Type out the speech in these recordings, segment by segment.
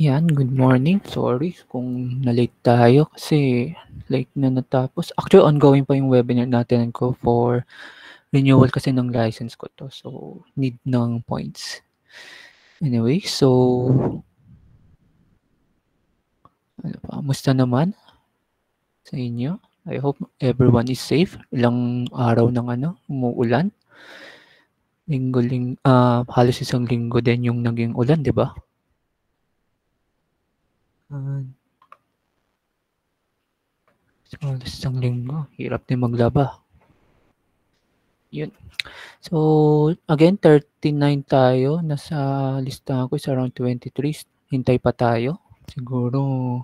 Yan, good morning. Sorry kung na-late tayo kasi late na natapos. Actually, ongoing pa yung webinar natin ko for renewal kasi ng license ko to. So, need ng points. Anyway, so ano pa, musta naman sa inyo? I hope everyone is safe. Ilang araw ng umuulan. Halos isang linggo din yung naging ulan, di ba? So, halos isang linggo. Hirap din maglaba. Yun. So, again, 39 tayo. Nasa listahan ko is around 23. Hintay pa tayo. Siguro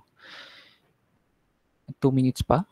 2 minutes pa.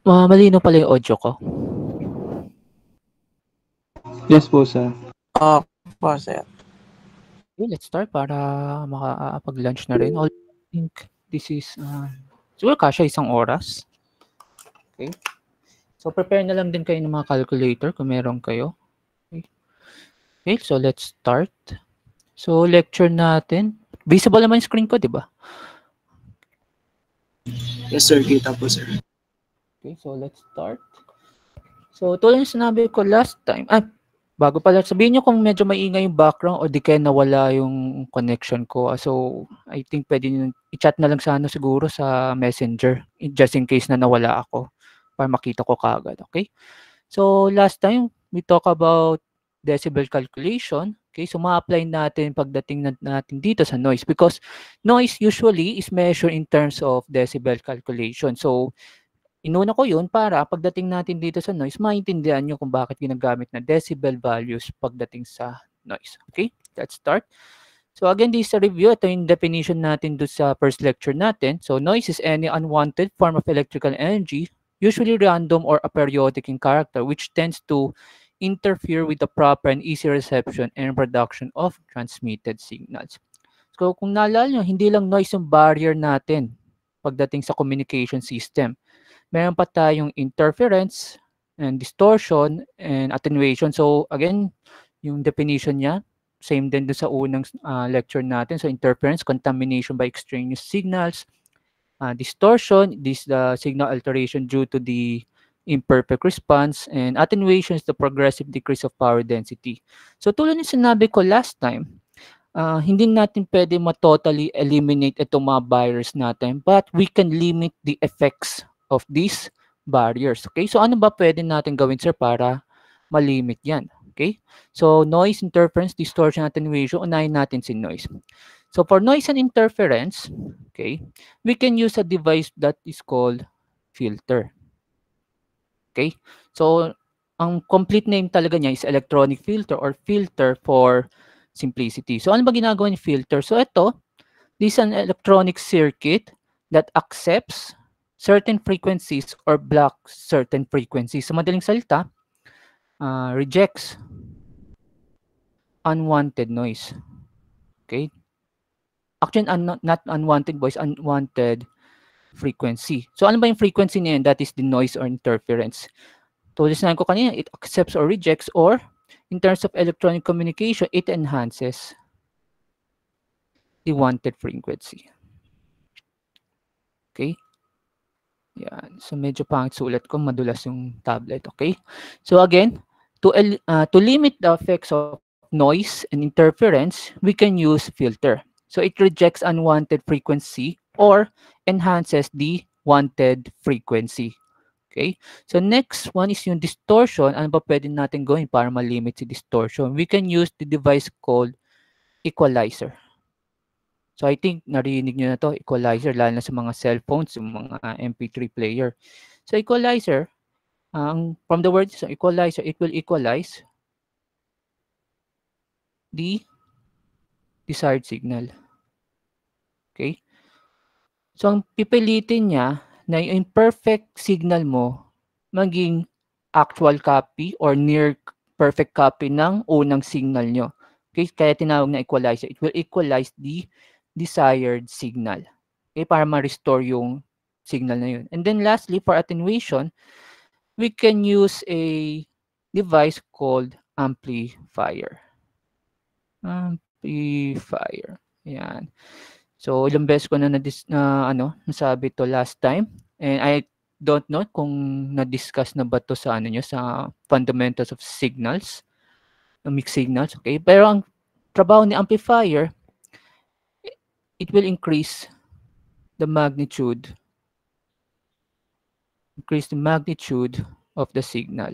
Malino pala yung audio ko. Yes po, sir. Po, sir. Okay, let's start para makapag-lunch na rin. I think this is, siguro kasya isang oras. Okay. So, prepare na lang din kayo ng mga calculator kung meron kayo. Okay, so let's start. So, lecture natin. Visible naman yung screen ko, di ba? Yes, sir. Kita po, sir. Okay, so let's start. So, tulad ng sinabi ko last time, bago pala, sabihin nyo kung medyo maingay yung background o di kaya nawala yung connection ko. So, I think pwede nyo i-chat na lang sa siguro sa Messenger, just in case na nawala ako para makita ko kaagad, okay? So, last time, we talk about decibel calculation. Okay, so ma-apply natin pagdating natin dito sa noise because noise usually is measured in terms of decibel calculation. So, inuna ko yun para pagdating natin dito sa noise, maintindihan nyo kung bakit ginagamit na decibel values pagdating sa noise. Okay, let's start. So again, this is a review. Ito yung definition natin doon sa first lecture natin. So noise is any unwanted form of electrical energy, usually random or aperiodic in character, which tends to interfere with the proper and easy reception and production of transmitted signals. So kung naalala nyo, hindi lang noise yung barrier natin pagdating sa communication system. Meron pa tayong interference and distortion and attenuation. So again, yung definition niya, same din doon sa unang lecture natin. So interference, contamination by extraneous signals. Distortion, this the signal alteration due to the imperfect response, and attenuation is the progressive decrease of power density. So tulad ng sinabi ko last time, hindi natin pwede ma-totally eliminate itong mga barriers natin, but we can limit the effects of these barriers. Okay, so ano ba pwede natin gawin, sir, para malimit yan? Okay, so noise, interference, distortion, attenuation, unahin natin si noise. So for noise and interference, okay, we can use a device that is called filter. Okay, so ang complete name talaga niya is electronic filter or filter for simplicity. So ano ba ginagawa ni filter? So ito, this is an electronic circuit that accepts certain frequencies or blocks certain frequencies. So madaling salita, rejects unwanted noise. Okay? Actually, not unwanted voice, unwanted frequency. So ano ba yung frequency niya? That is the noise or interference. Tulad sinabi ko kanina, it accepts or rejects, or in terms of electronic communication, it enhances the wanted frequency. Okay? Yan. So medyo pangit sulat ko, madulas yung tablet. Okay? So again, to limit the effects of noise and interference, we can use filter. So it rejects unwanted frequency or enhances the wanted frequency. Okay? So next one is yung distortion. Ano ba pwede natin gawin para malimit si distortion? We can use the device called equalizer. So I think narinig nyo na to, equalizer, lalo na sa mga cellphones, yung mga MP3 player. So equalizer, from the word equalizer, it will equalize the desired signal. Okay? So ang pipilitin niya na yung imperfect signal mo maging actual copy or near perfect copy ng unang signal nyo. Okay? Kaya tinawag na equalizer. It will equalize the desired signal. Okay? Para ma-restore yung signal na yun. And then lastly, for attenuation, we can use a device called amplifier. Amplifier. Ayan. So, ilang beses ko na nasabi to last time. And I don't know kung na-discuss na ba to sa nyo, sa fundamentals of signals, mixed signals, okay? Pero ang trabaho ni amplifier, it will increase the magnitude of the signal.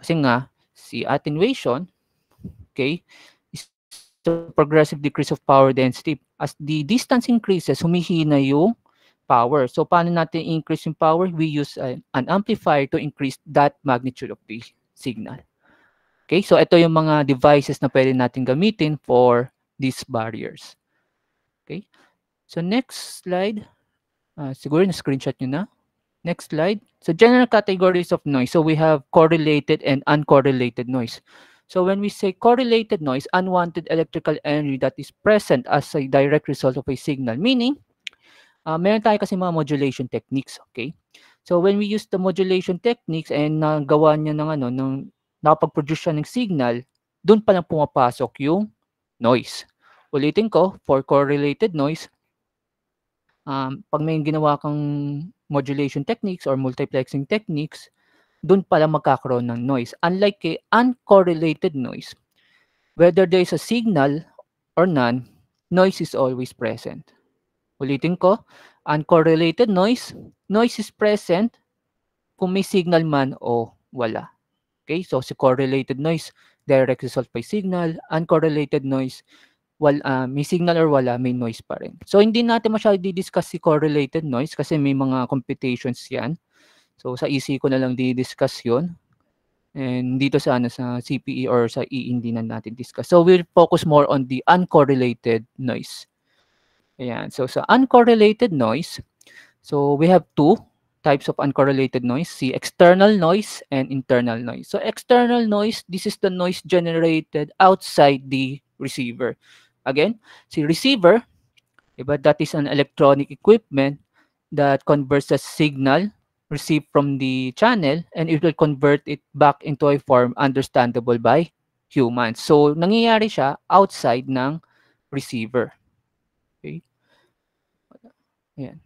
Kasi nga, si attenuation, okay, is the progressive decrease of power density. As the distance increases, humihina yung power. So, paano natin increase yung power? We use an amplifier to increase that magnitude of the signal. Okay, so ito yung mga devices na pwede natin gamitin for these barriers. Okay, so next slide. Siguro na-screenshot nyo na. Next slide. So general categories of noise. So we have correlated and uncorrelated noise. So when we say correlated noise, unwanted electrical energy that is present as a direct result of a signal. Meaning, meron tayo kasi mga modulation techniques, okay? So when we use the modulation techniques and nagawa niya ng nakapag-produce siya ng signal, doon pa lang pumapasok yung noise. Ulitin ko, for correlated noise, pag may ginawa kang modulation techniques or multiplexing techniques, doon pala magkakaroon ng noise. Unlike a uncorrelated noise, whether there is a signal or none, noise is always present. Ulitin ko, uncorrelated noise is present kung may signal man o wala. Okay, so si correlated noise, direct result by signal. Uncorrelated noise, may signal or wala, may noise pa rin. So hindi natin masyado di-discuss si correlated noise kasi may mga computations yan. So sa EC ko na lang di-discuss yun. And dito sa CPE or sa EE hindi na natin discuss. So we'll focus more on the uncorrelated noise. Ayan. So sa uncorrelated noise, so we have two types of uncorrelated noise, the external noise and internal noise. So external noise, this is the noise generated outside the receiver. Again, si receiver, diba, that is an electronic equipment that converts a signal received from the channel and it will convert it back into a form understandable by humans. So nangyayari siya outside ng receiver. Okay? Ayan.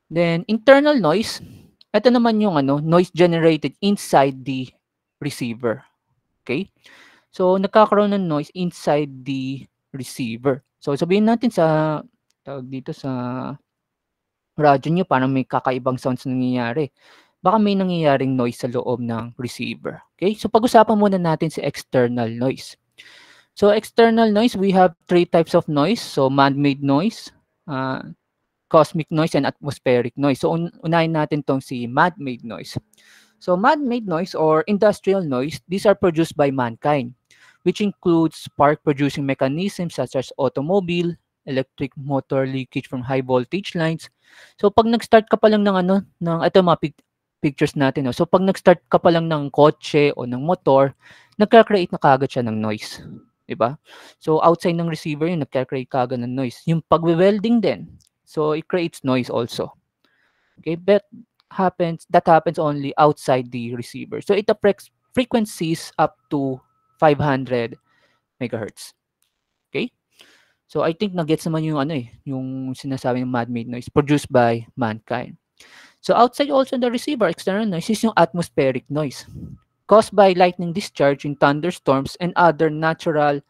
Then internal noise, ito naman yung noise generated inside the receiver. Okay? So nagkakaroon ng noise inside the receiver. So sabihin natin sa dito sa radyo nyo parang may kakaibang sounds na nangyayari. Baka may nangyayaring noise sa loob ng receiver. Okay? So pag-usapan muna natin si external noise. So external noise, we have three types of noise. So man-made noise, cosmic noise, and atmospheric noise. So unahin natin tong si man-made noise. So man-made noise or industrial noise, these are produced by mankind, which includes spark-producing mechanisms such as automobile, electric motor leakage from high voltage lines. So pag nag-start ka pa lang ng ito mga pictures natin. So pag nag-start ka pa lang ng kotse o ng motor, nagka-create na kagad siya ng noise. Diba? So outside ng receiver yun, nagka-create kagad ng noise. Yung pag-welding din, so it creates noise also. Okay, but that happens only outside the receiver. So it affects frequencies up to 500 megahertz. Okay? So I think nagets naman yung yung sinasabi ng man-made noise produced by mankind. So outside also the receiver, external noise is yung atmospheric noise caused by lightning discharge in thunderstorms and other natural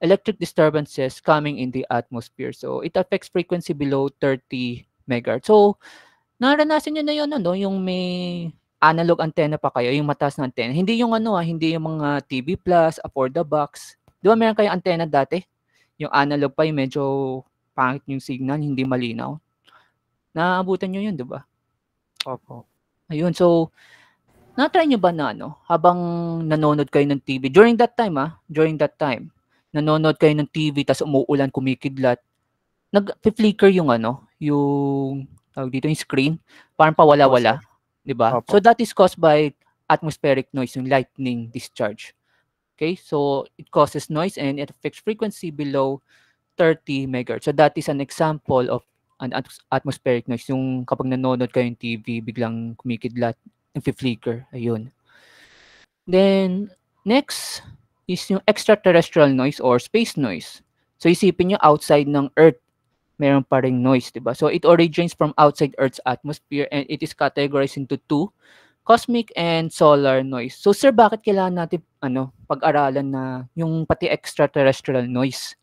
electric disturbances coming in the atmosphere. So it affects frequency below 30 megahertz. So naranasan niyo na yun, yung may analog antenna pa kayo, yung mataas na antenna. Hindi yung hindi yung mga TV Plus, for the box. Di ba meron kayong antenna dati? Yung analog pa, yung medyo pangit yung signal, hindi malinaw. Naaabutan nyo yun, di ba? Opo. Ayun, so, na-try nyo ba na habang nanonood kayo ng TV, during that time, nanonood kayo ng TV, tas umuulan, kumikidlat, nag-flicker yung yung, tawag dito, yung screen, parang Opo, sir. pawala-wala, di ba? Opo. So, that is caused by atmospheric noise, yung lightning discharge. Okay, so it causes noise and it affects frequency below 30 megahertz. So that is an example of an atmospheric noise. Yung kapag nanonood kayo ng TV, biglang kumikidlat, nag-flicker. Ayun. Then, next is yung extraterrestrial noise or space noise. So isipin nyo outside ng Earth, meron pa ring noise, di ba? So it originates from outside Earth's atmosphere and it is categorized into two, cosmic and solar noise. So sir, bakit kailangan natin pag-aralan na yung pati extraterrestrial noise?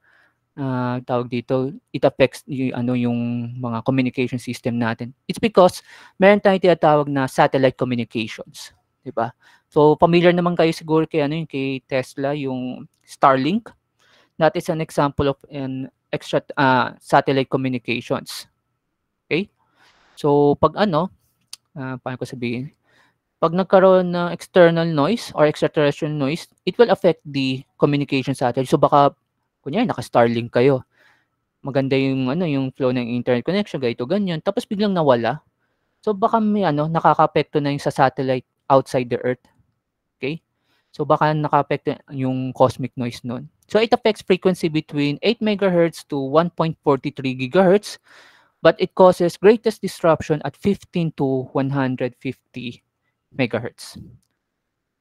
Tawag dito, it affects yung mga communication system natin. It's because meron tayong tinatawag na satellite communications, 'di ba? So familiar naman kayo siguro kay kay Tesla, yung Starlink. That is an example of an extra satellite communications. Okay? So pag paano ko sabihin? Pag nagkaroon ng external noise or extraterrestrial noise, it will affect the communication satellite. So baka kunyari naka-Starlink kayo. Maganda yung yung flow ng internet connection, ganito ganyan, tapos biglang nawala. So baka may nakakaapekto na yung sa satellite outside the Earth. Okay? So baka nakaapekto yung cosmic noise nun. So it affects frequency between 8 megahertz to 1.43 gigahertz, but it causes greatest disruption at 15 to 150 megahertz.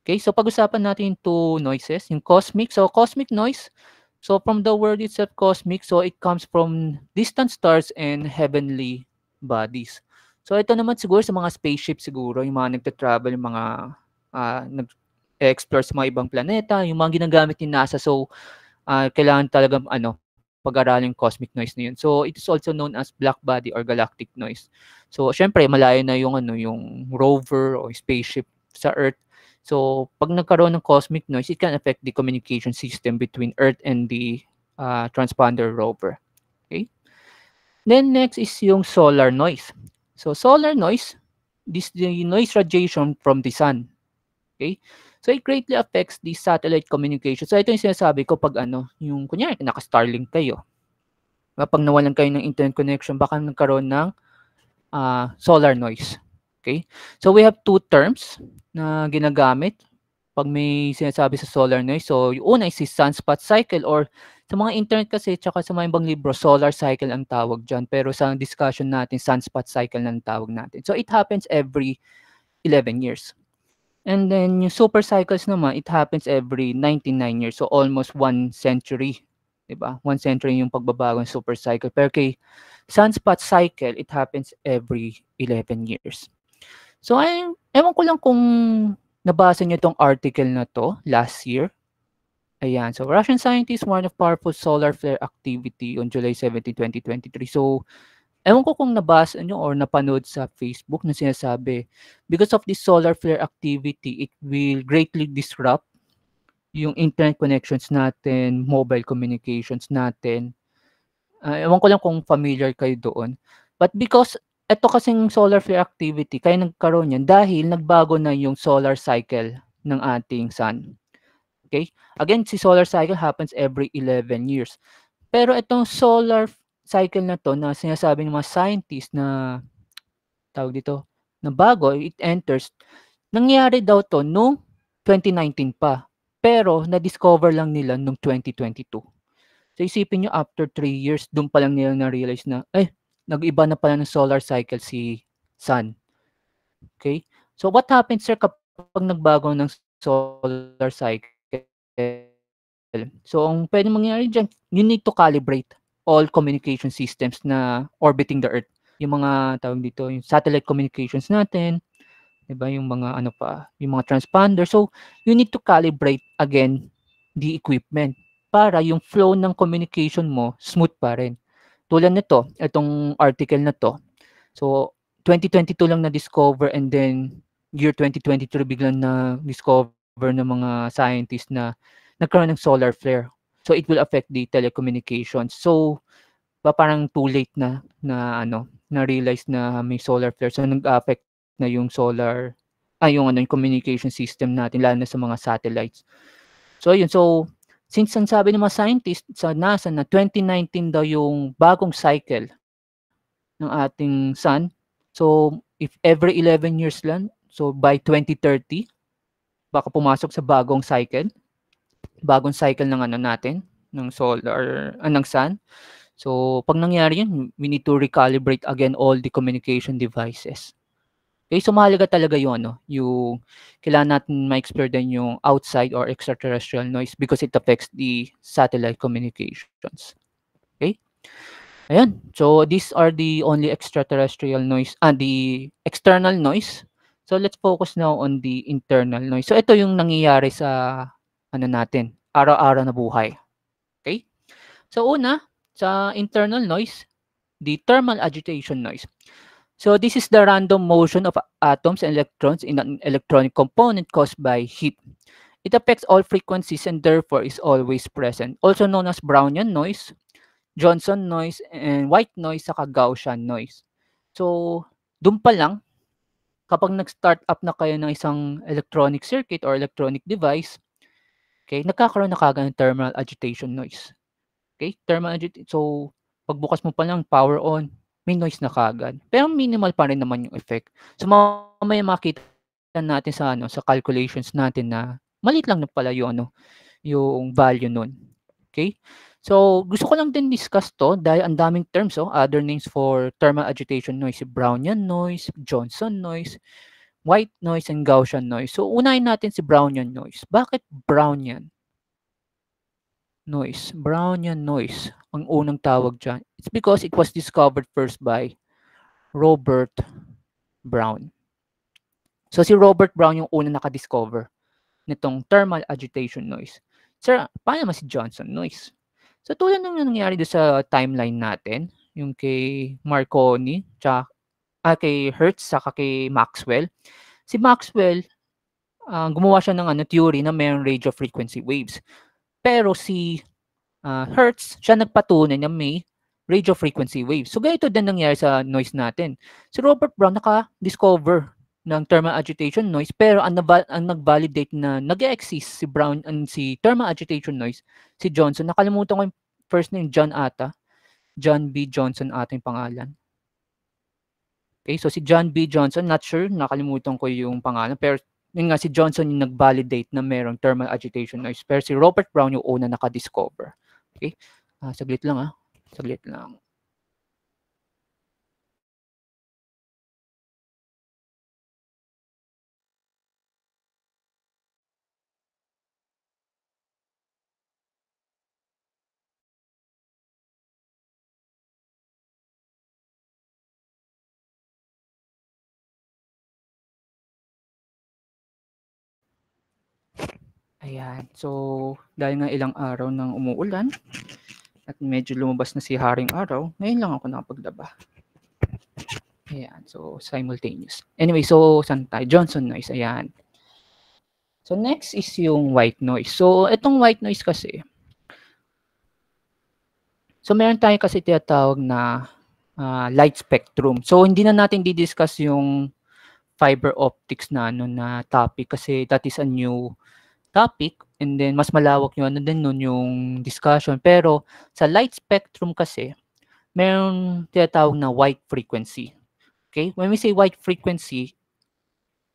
Okay, so pag-usapan natin yung two noises, yung cosmic. So cosmic noise, so from the word itself cosmic, so it comes from distant stars and heavenly bodies. So ito naman siguro sa mga spaceship siguro, yung mga nagta-travel, yung mga nag-explore sa mga ibang planeta, yung mga ginagamit ni NASA. So kailangan talagang pag-aralin yung cosmic noise na yun. So it is also known as black body or galactic noise. So syempre malayo na yung yung rover o spaceship sa Earth. So pag nagkaroon ng cosmic noise, it can affect the communication system between Earth and the transponder rover. Okay? Then next is yung solar noise. So solar noise, this the noise radiation from the sun. Okay? So it greatly affects the satellite communication. So ito yung sinasabi ko pag yung kunyari naka-Starlink kayo. Kapag nawalan kayo ng internet connection, baka nagkaroon ng solar noise. Okay? So we have two terms na ginagamit pag may sinasabi sa solar noise. So yung una is sunspot cycle, or sa mga internet kasi tsaka sa mga ibang libro, solar cycle ang tawag dyan. Pero sa discussion natin, sunspot cycle ang tawag natin. So it happens every 11 years. And then yung super cycles naman, it happens every 99 years. So almost 1 century. Diba? 1 century yung pagbabago ng super cycle. Pero kay sunspot cycle, it happens every 11 years. So ewan ko lang kung nabasa niyo itong article na to last year. Ayan. So Russian scientists warn of powerful solar flare activity on July 17, 2023. So ewan ko kung nabasa nyo or napanood sa Facebook na sinasabi, because of this solar flare activity, it will greatly disrupt yung internet connections natin, mobile communications natin. Ewan ko lang kung familiar kayo doon. But because ito kasing solar flare activity, kaya nagkaroon yan dahil nagbago na yung solar cycle ng ating sun. Okay? Again, si solar cycle happens every 11 years. Pero itong solar cycle na to na sinasabi ng mga scientists na tawag dito, na bago, it enters, nangyari daw to noong 2019 pa. Pero na-discover lang nila noong 2022. So isipin nyo, after 3 years, doon pa lang nila na-realize na, nag-iba na pala ng solar cycle si Sun. Okay? So what happens, sir, kapag nagbago ng solar cycle? So ang pwede mangyari dyan, you need to calibrate all communication systems na orbiting the Earth. Yung mga tawag dito, yung satellite communications natin, 'di ba? Yung mga yung mga transponder. So you need to calibrate again the equipment para yung flow ng communication mo smooth pa rin. Tulad nito, itong article na to. So 2022 lang na-discover and then year 2023 biglang na-discover ng mga scientists na nagkaroon ng solar flare. So it will affect the telecommunications. So parang too late na na-realize na may solar flare. So nag-affect na yung yung communication system natin lalo na sa mga satellites. So ayun, so since ang sabi ng mga scientist sa NASA na 2019 daw yung bagong cycle ng ating sun. So if every 11 years lang, so by 2030 baka pumasok sa bagong cycle ng natin, ng solar, ng sun. So, pag nangyari yun, we need to recalibrate again all the communication devices. Okay, so mahalaga talaga yung yung kailangan natin ma-explore din yung outside or extraterrestrial noise because it affects the satellite communications. Okay? Ayan. So, these are the only extraterrestrial noise, the external noise. So, let's focus now on the internal noise. So, ito yung nangyayari sa natin, araw-araw na buhay. Okay? So, una, sa internal noise, the thermal agitation noise. So, this is the random motion of atoms and electrons in an electronic component caused by heat. It affects all frequencies and therefore is always present. Also known as Brownian noise, Johnson noise, and white noise, saka Gaussian noise. So, dun pa lang, kapag nag-start up na kayo ng isang electronic circuit or electronic device, okay, nagkakaroon na kagad ng thermal agitation noise. Okay, thermal agitation. So, pagbukas mo pa lang, power on, may noise na kagad. Pero minimal pa rin naman yung effect. So, mamaya makita natin sa calculations natin na maliit lang na pala yung yung value nun. Okay? So, gusto ko lang din discuss to dahil ang daming terms, other names for thermal agitation noise, Brownian noise, Johnson noise, white noise, and Gaussian noise. So, unahin natin si Brownian noise. Bakit Brownian noise? Brownian noise, ang unang tawag dyan. It's because it was discovered first by Robert Brown. So, si Robert Brown yung unang nakadiscover nitong thermal agitation noise. Sir, paano naman si Johnson noise? So, tulad ng nangyari doon sa timeline natin, yung kay Marconi, tsaka, kay Hertz, saka kay Maxwell. Si Maxwell, gumawa siya ng theory na mayroong radio frequency waves. Pero si Hertz, siya nagpatunay na may radio frequency waves. So, ganito din nangyari sa noise natin. Si Robert Brown naka-discover ng thermal agitation noise, pero ang nag-validate na nag-exist si Brown and si thermal agitation noise, si Johnson. Nakalimutan ko yung first name, John B. Johnson ata yung pangalan. Okay, so si John B. Johnson, not sure, nakalimutan ko yung pangalan, pero yun nga, si Johnson yung nag-validate na merong thermal agitation noise, pero si Robert Brown yung una naka-discover. Okay, saglit lang saglit lang. Ayan. So, dahil nga ilang araw nang umuulan at medyo lumabas na si Haring Araw, ngayon lang ako nakapaglaba. Ayan. So, simultaneous. Anyway, so, saan tayo? Johnson noise. Ayan. So, next is yung white noise. So, itong white noise kasi, so, meron tayo kasi tinatawag na light spectrum. So, hindi na natin di-discuss yung fiber optics na na topic kasi that is a new topic, and then mas malawak yung din nun yung discussion. Pero sa light spectrum kasi, mayroong tinatawag na white frequency. Okay? When we say white frequency,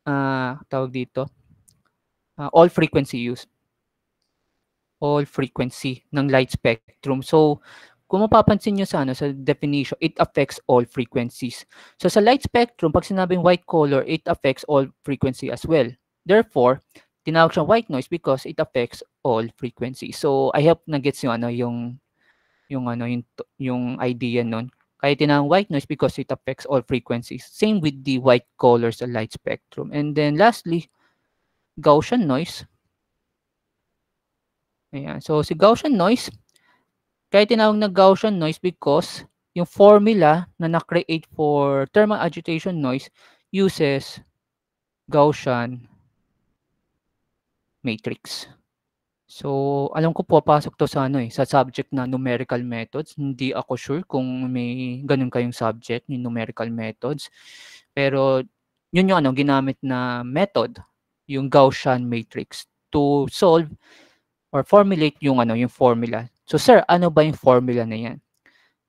tawag dito, all frequency use. All frequency ng light spectrum. So, kung mapapansin nyo sa definition, it affects all frequencies. So, sa light spectrum, pag sinabing white color, it affects all frequency as well. Therefore, tinawag siyang white noise because it affects all frequencies. So, I hope na-gets yung yung idea nun. Kaya tinawag white noise because it affects all frequencies. Same with the white color sa light spectrum. And then lastly, Gaussian noise. Ayan. So, si Gaussian noise, kaya tinawag na Gaussian noise because yung formula na na-create for thermal agitation noise uses Gaussian matrix. So, alam ko papasok 'to sa sa subject na numerical methods. Hindi ako sure kung may gano'n kayong subject, yung numerical methods. Pero yun yung ginamit na method, yung Gaussian matrix to solve or formulate yung yung formula. So, sir, ano ba yung formula na yan?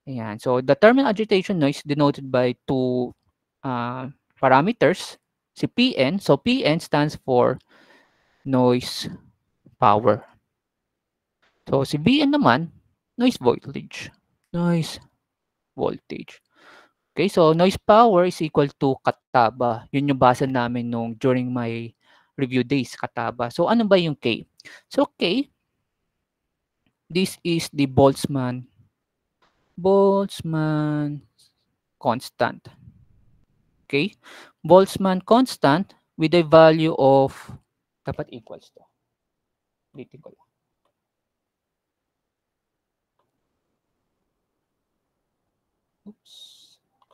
Ayan. So, the terminal agitation noise denoted by two parameters, si Pn. So, Pn stands for noise power. So, si Bn naman, noise voltage. Noise voltage. Okay, so noise power is equal to kataba. Yun yung basa namin during my review days, kataba. So, ano ba yung K? So, K, this is the Boltzmann constant. Okay? Boltzmann constant with a value of, dapat equals to. Ulitin ko lang. Oops.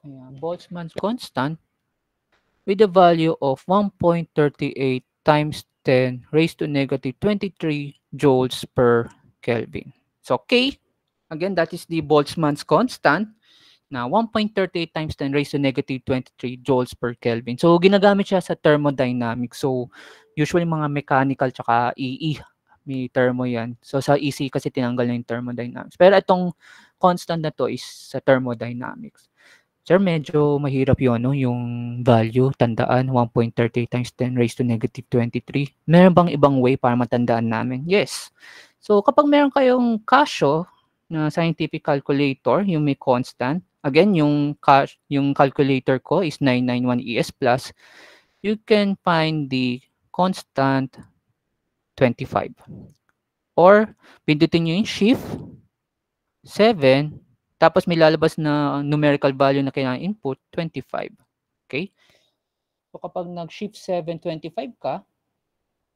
Kaya, Boltzmann constant with a value of 1.38 times 10 raised to negative 23 joules per Kelvin. So, K, again, that is the Boltzmann's constant na 1.38 times 10 raised to negative 23 joules per Kelvin. So, ginagamit siya sa thermodynamics. So, usually mga mechanical tsaka EE, may thermo yan. So, sa EC kasi tinanggal na yung thermodynamics. Pero itong constant na to is sa thermodynamics. Sir, medyo mahirap yun, no? Yung value, tandaan, 1.38 times 10 raised to negative 23. Meron bang ibang way para matandaan namin? Yes. So, kapag meron kayong Casio na scientific calculator, yung may constant, again, yung calculator ko is 991 ES plus, you can find the constant 25. Or, pindutin nyo yung shift, 7, tapos may lalabas na numerical value na kailangan input, 25. Okay? So kapag nag-shift 7, 25 ka,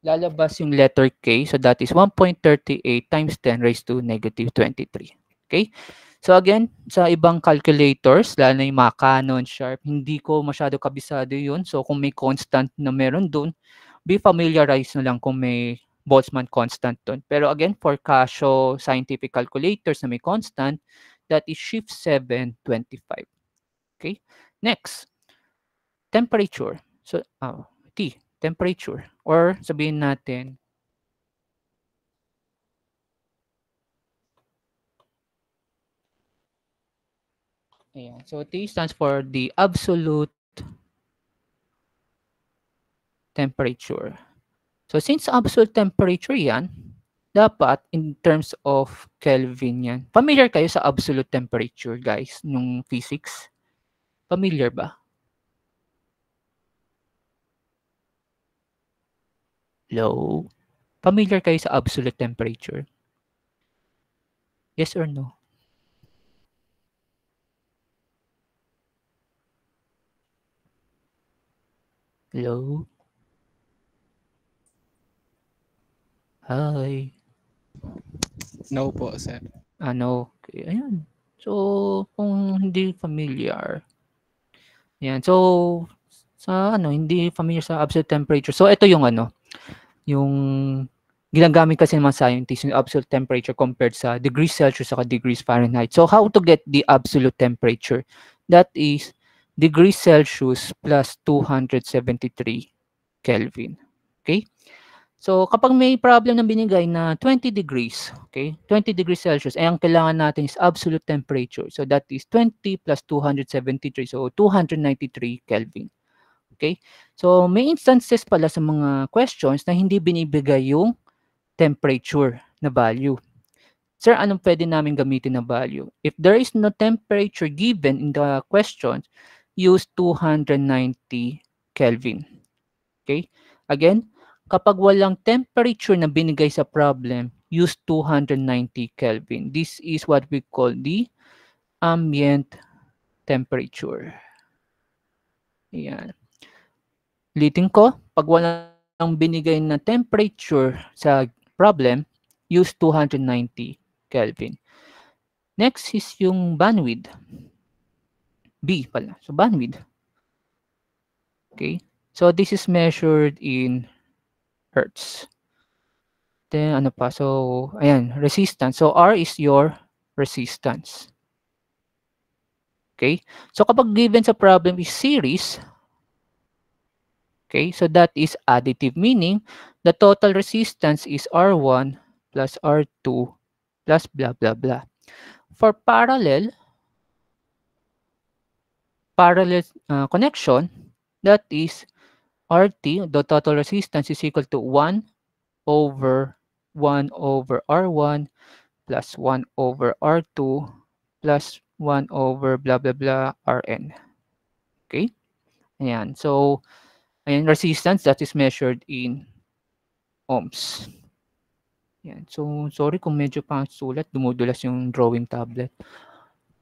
lalabas yung letter K. So that is 1.38 times 10 raised to negative 23. Okay? So again, sa ibang calculators, lalo na yung mga Canon, Sharp, hindi ko masyado kabisado yun. So kung may constant na meron dun, be familiarized na lang kung may Boltzmann constant dun. Pero again, for Casio scientific calculators na may constant, that is shift 7, 25. Okay? Next, temperature. So, T, temperature. Or sabihin natin, ayan. So, T stands for the absolute temperature. So, since absolute temperature yan, dapat in terms of Kelvin yan. Familiar kayo sa absolute temperature, guys, nung physics? Familiar ba? Hello? Familiar kayo sa absolute temperature? Yes or no? Hello? Hi. No po, sir. Okay, ayan. So, kung hindi familiar, ayan. So, sa hindi familiar sa absolute temperature. So, ito yung yung ginagamit kasi ng mga scientists yung absolute temperature compared sa degrees Celsius sa degrees Fahrenheit. So, how to get the absolute temperature? That is degrees Celsius plus 273 Kelvin. Okay? So, kapag may problem na binigay na 20 degrees, okay, 20 degrees Celsius, ang kailangan natin is absolute temperature. So, that is 20 plus 273, so 293 Kelvin. Okay? So, may instances pala sa mga questions na hindi binibigay yung temperature na value. Sir, anong pwede namin gamitin na value? If there is no temperature given in the question, use 290 Kelvin. Okay? Again, kapag walang temperature na binigay sa problem, use 290 Kelvin. This is what we call the ambient temperature. Ayan. Ulitin ko, pag walang binigay na temperature sa problem, use 290 Kelvin. Next is yung bandwidth. B pala. So, bandwidth. Okay. So, this is measured in hertz. natin, ano pa? So, ayan, resistance. So, R is your resistance. Okay? So, kapag given sa problem is series, okay, so that is additive, meaning the total resistance is R1 plus R2 plus blah, blah, blah. For parallel connection, that is RT, the total resistance is equal to 1 over R1 plus 1 over R2 plus 1 over blah, blah, blah, Rn. Okay? Ayan. So, ayan, resistance that is measured in ohms. Ayan. So, sorry kung medyo pang sulat, dumudulas yung drawing tablet.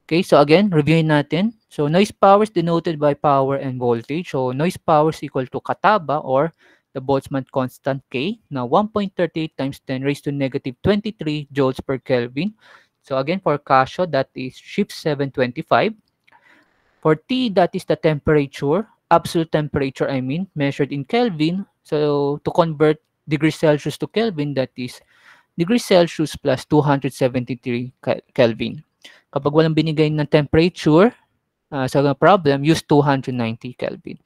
Okay, so again, reviewin natin. So, noise power is denoted by power and voltage. So, noise power is equal to kataba or the Boltzmann constant K na 1.38 times 10 raised to negative 23 joules per Kelvin. So, again, for Casio, that is shift 725. For T, that is the temperature, absolute temperature, I mean, measured in Kelvin. So, to convert degrees Celsius to Kelvin, that is degrees Celsius plus 273 Kelvin. Kapag walang binigay ng temperature sa problem, use 290 Kelvin.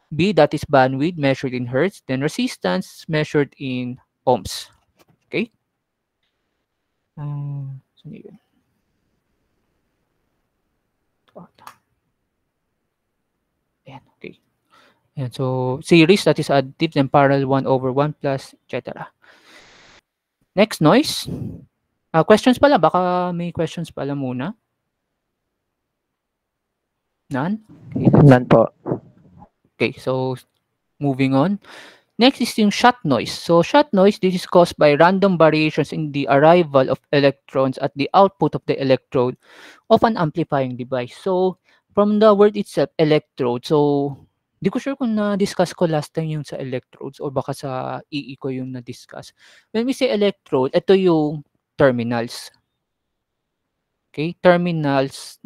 B, that is bandwidth measured in hertz. Then resistance measured in ohms. Okay? Saan yun? Ayan, okay. Ayan, so, series, that is additive, then parallel 1 over 1 plus, etc. Next, noise. Questions pala, baka may questions pala muna. None? Okay, None po. Okay, so moving on. Next is yung shot noise. So shot noise, this is caused by random variations in the arrival of electrons at the output of the electrode of an amplifying device. So from the word itself, electrode. So di ko sure kung na-discuss ko last time yung sa electrodes or baka sa EE ko yung na-discuss. When we say electrode, ito yung terminals. Okay, terminals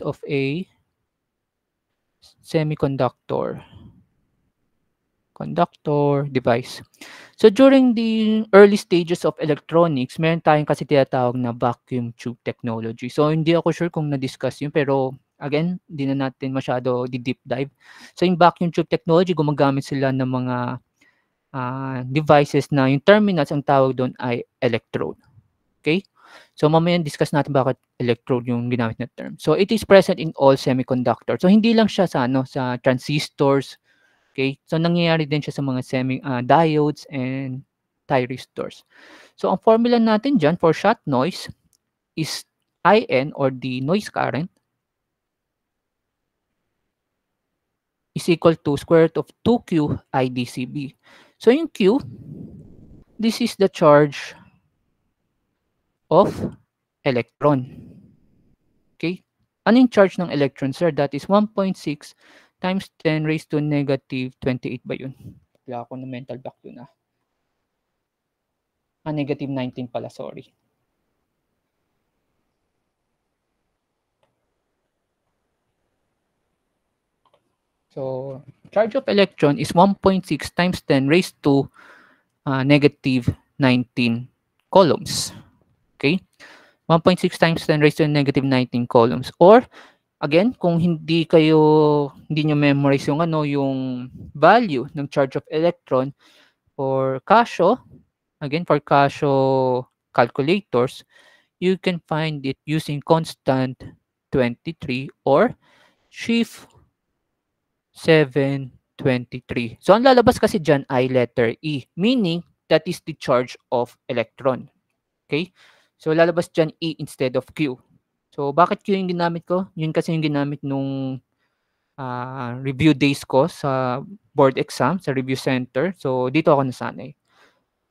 of a semiconductor device. So during the early stages of electronics, meron tayong kasi tinatawag na vacuum tube technology. So hindi ako sure kung na-discuss yun, pero again, hindi na natin masyado di-deep dive. So yung vacuum tube technology, gumagamit sila ng mga devices na yung terminals, ang tawag doon ay electrode. Okay? So mamaya discuss natin bakit electrode yung ginamit na term. So it is present in all semiconductors. So hindi lang siya sa sa transistors. Okay? So nangyayari din siya sa mga diodes and thyristors. So ang formula natin dyan for shot noise is IN or the noise current is equal to square root of 2Q IDCB. So yung Q, this is the charge of electron. Okay? Ano yung charge ng electron, sir? That is 1.6 times 10 raised to negative 28 ba yun? Wala ako na mental block yun negative 19 pala, sorry. So, charge of electron is 1.6 times 10 raised to negative 19 coulombs. Okay? 1.6 times 10 raised to negative 19 coulombs. Or, again, kung hindi nyo memorize yung value ng charge of electron for Casio, again, for Casio calculators, you can find it using constant 23 or shift 723. So, ang lalabas kasi dyan ay letter E, meaning that is the charge of electron. Okay? So, lalabas dyan E instead of Q. So, bakit Q yung ginamit ko? Yun kasi yung ginamit nung review days ko sa board exam, sa review center. So, dito ako nasanay.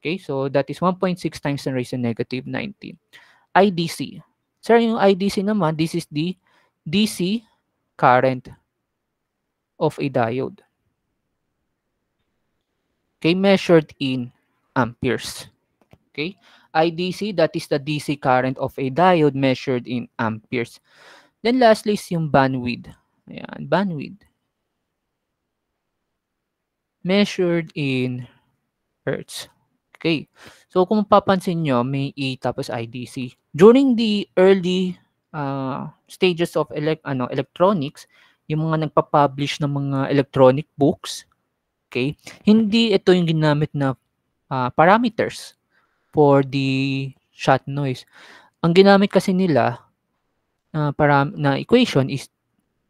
Okay? So, that is 1.6 times 10 raised to negative 19. IDC. Sir, yung IDC naman, this is the DC current of a diode. Okay, measured in amperes. Okay, IDC, that is the DC current of a diode measured in amperes. Then lastly is yung bandwidth. Ayan, bandwidth. Measured in Hertz. Okay. So kung mapapansin nyo, may E tapos IDC. During the early stages of electronics, yung mga nagpa-publish ng mga electronic books, okay, hindi ito yung ginamit na parameters for the shot noise. Ang ginamit kasi nila na equation is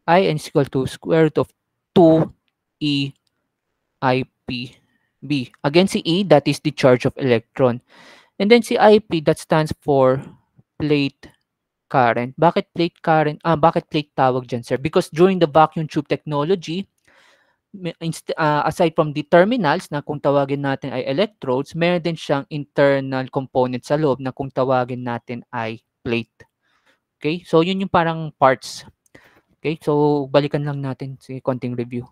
I n is equal to square root of 2 E IP B. Again, si E, that is the charge of electron. And then si IP, that stands for plate current. Bakit plate current? Bakit plate tawag dyan, sir? Because during the vacuum tube technology, aside from the terminals na kung tawagin natin ay electrodes, meron din siyang internal component sa loob na kung tawagin natin ay plate. Okay? So, yun yung parang parts. Okay? So, balikan lang natin si konting review.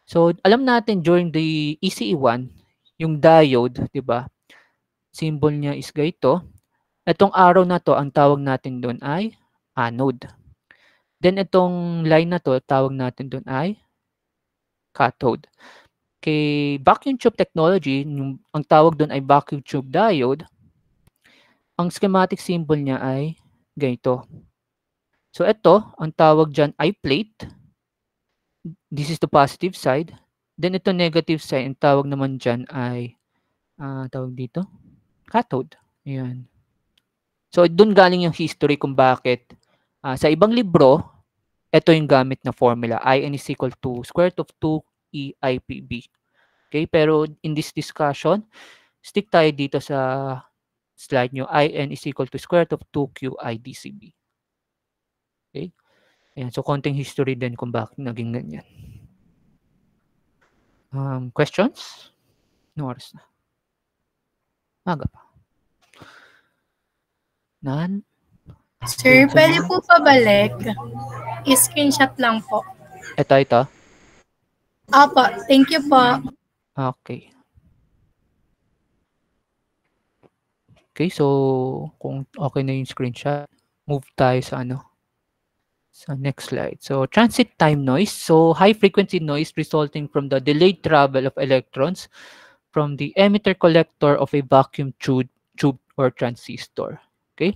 So, alam natin during the ECE1, yung diode, di ba? Symbol niya is ganito. Itong arrow na to, ang tawag natin doon ay anode. Then, itong line na to, tawag natin doon ay cathode. Kay vacuum tube technology, ang tawag doon ay vacuum tube diode. Ang schematic symbol niya ay ganito. So, ito, ang tawag dyan ay plate. This is the positive side. Then ito negative side, ang tawag naman dyan ay, tawag dito, cathode. Ayan. So, dun galing yung history kung bakit sa ibang libro, ito yung gamit na formula. In is equal to square root of 2 EIPB. Okay, pero in this discussion, stick tayo dito sa slide nyo. In is equal to square root of 2QIDCB. Okay. Ayan. So, konting history din kung bakit naging ganyan. Questions? No oras na. Maga pa. None? Sir, pwede po pabalik. I-screenshot lang po. Ito. Opo, thank you po. Okay. Okay, so kung okay na yung screenshot, move tayo sa sa next slide. So transit time noise. So high frequency noise resulting from the delayed travel of electrons from the emitter collector of a vacuum tube or transistor. Okay?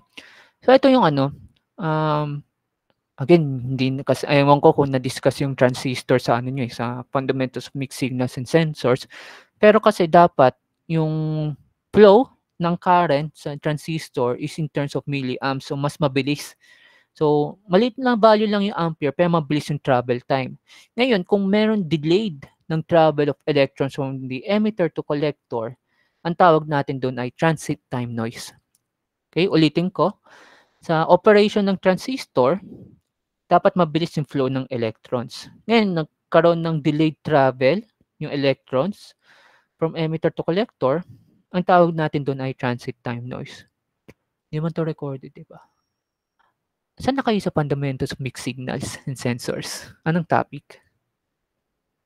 So ito yung again, hindi kasi ayaw ko kung na-discuss yung transistor sa sa fundamentals of mixed signals and sensors. Pero kasi dapat yung flow ng current sa transistor is in terms of milliamps, so mas mabilis. So, maliit na value lang yung ampere, pero mabilis yung travel time. Ngayon, kung meron delayed ng travel of electrons from the emitter to collector, ang tawag natin doon ay transit time noise. Okay, ulitin ko. Sa operation ng transistor, dapat mabilis yung flow ng electrons. Ngayon, nagkaroon ng delayed travel yung electrons from emitter to collector, ang tawag natin doon ay transit time noise. Hindi man to recorded, di ba? Saan na kayo sa fundamentals of mixed signals and sensors? Anong topic?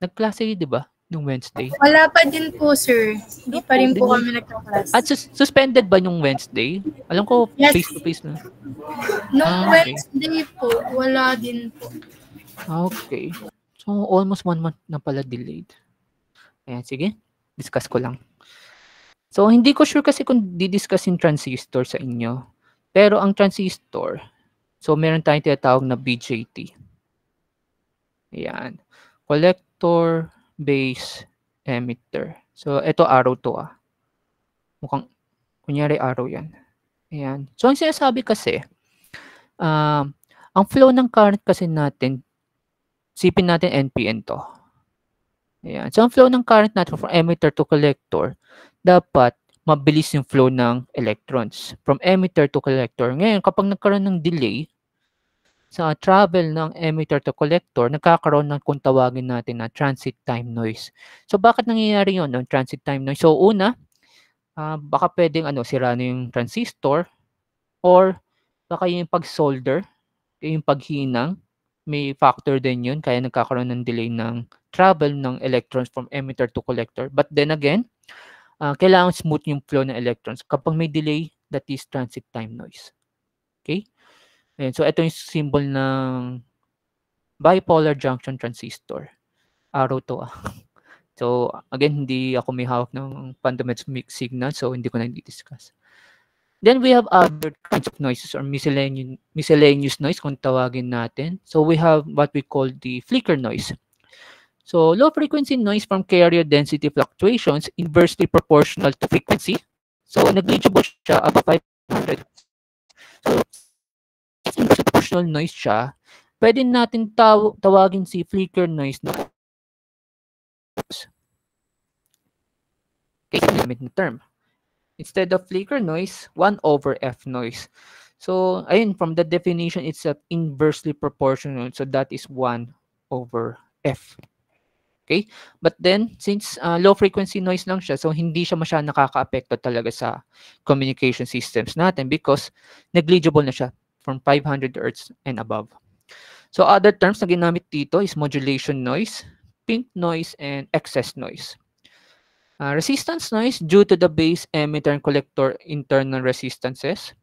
Nagklase, di ba? Nung Wednesday. Wala pa din po, sir. Hindi pa rin po kami nagka-class. At suspended ba nung Wednesday? Alam ko, Yes. face-to-face na. Nung Okay. Wednesday po, wala din po. Okay. So, almost 1 month na pala delayed. Ayan, sige. Discuss ko lang. So, hindi ko sure kasi kung di-discuss yung transistor sa inyo. Pero ang transistor, so meron tayong tinatawag na BJT. Ayan. Collector, base, emitter. So, ito arrow to Mukhang, kunyari arrow yan. Ayan. So, ang sinasabi kasi, ang flow ng current kasi natin, sipin natin NPN to. Ayan. So, ang flow ng current natin from emitter to collector, dapat mabilis yung flow ng electrons from emitter to collector. Ngayon, kapag nagkaroon ng delay sa travel ng emitter to collector, nagkakaroon ng kung tawagin natin na transit time noise. So, bakit nangyayari yun, no? Transit time noise? So, una, baka pwedeng sira na yung transistor or baka yung pag-solder, yung paghinang, may factor din yun, kaya nagkakaroon ng delay ng travel ng electrons from emitter to collector. But then again, kailangan smooth yung flow ng electrons. Kapag may delay, that is transit time noise. Okay? Ayan, so ito yung symbol ng bipolar junction transistor. Arrow to So again, hindi ako may hawak ng fundamentals of mixed signal, so hindi ko na i-discuss. Then we have other kinds of noises or miscellaneous noise kung tawagin natin. So we have what we call the flicker noise. So low frequency noise from carrier density fluctuations inversely proportional to frequency. So negligible siya above 500. So inversely proportional noise siya, pwede natin tawagin si flicker noise na okay, gamit na term. Instead of flicker noise, 1 over f noise. So, ayun, from the definition, it's inversely proportional. So, that is 1 over f. Okay? But then, since low frequency noise lang siya, so hindi siya masyadong nakaka-apekto talaga sa communication systems natin because negligible na siya from 500 Hz and above. So, other terms na ginamit dito is modulation noise, pink noise, and excess noise. Resistance noise due to the base emitter and collector internal resistances.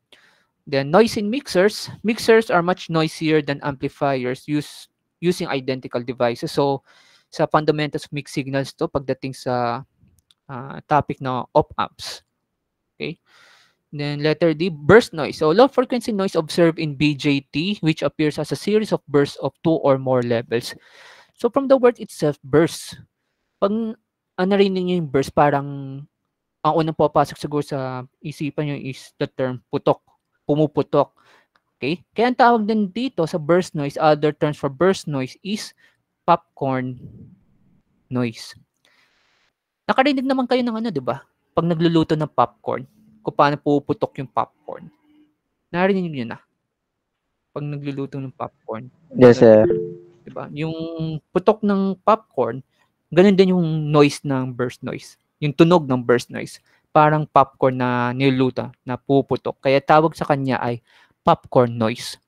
Then noise in mixers. Mixers are much noisier than amplifiers using identical devices. So sa fundamentals of mixed signals to pagdating sa topic na op-amps. Okay. Then letter D, burst noise. So low frequency noise observed in BJT which appears as a series of bursts of 2 or more levels. So from the word itself, burst. Pag narinig niyo yung burst, parang ang unang papasok siguro sa isipan niyo is the term putok, pumuputok. Okay? Kaya ang tawag din dito sa burst noise, other terms for burst noise is popcorn noise. Nakarinig naman kayo ng ano, di ba? Pag nagluluto ng popcorn, kung paano puputok yung popcorn. Narinig niyo na? Pag nagluluto ng popcorn. Yes, sir. Diba? Yung putok ng popcorn, ganun din yung noise ng burst noise. Yung tunog ng burst noise. Parang popcorn na niluluto, na puputok. Kaya tawag sa kanya ay popcorn noise.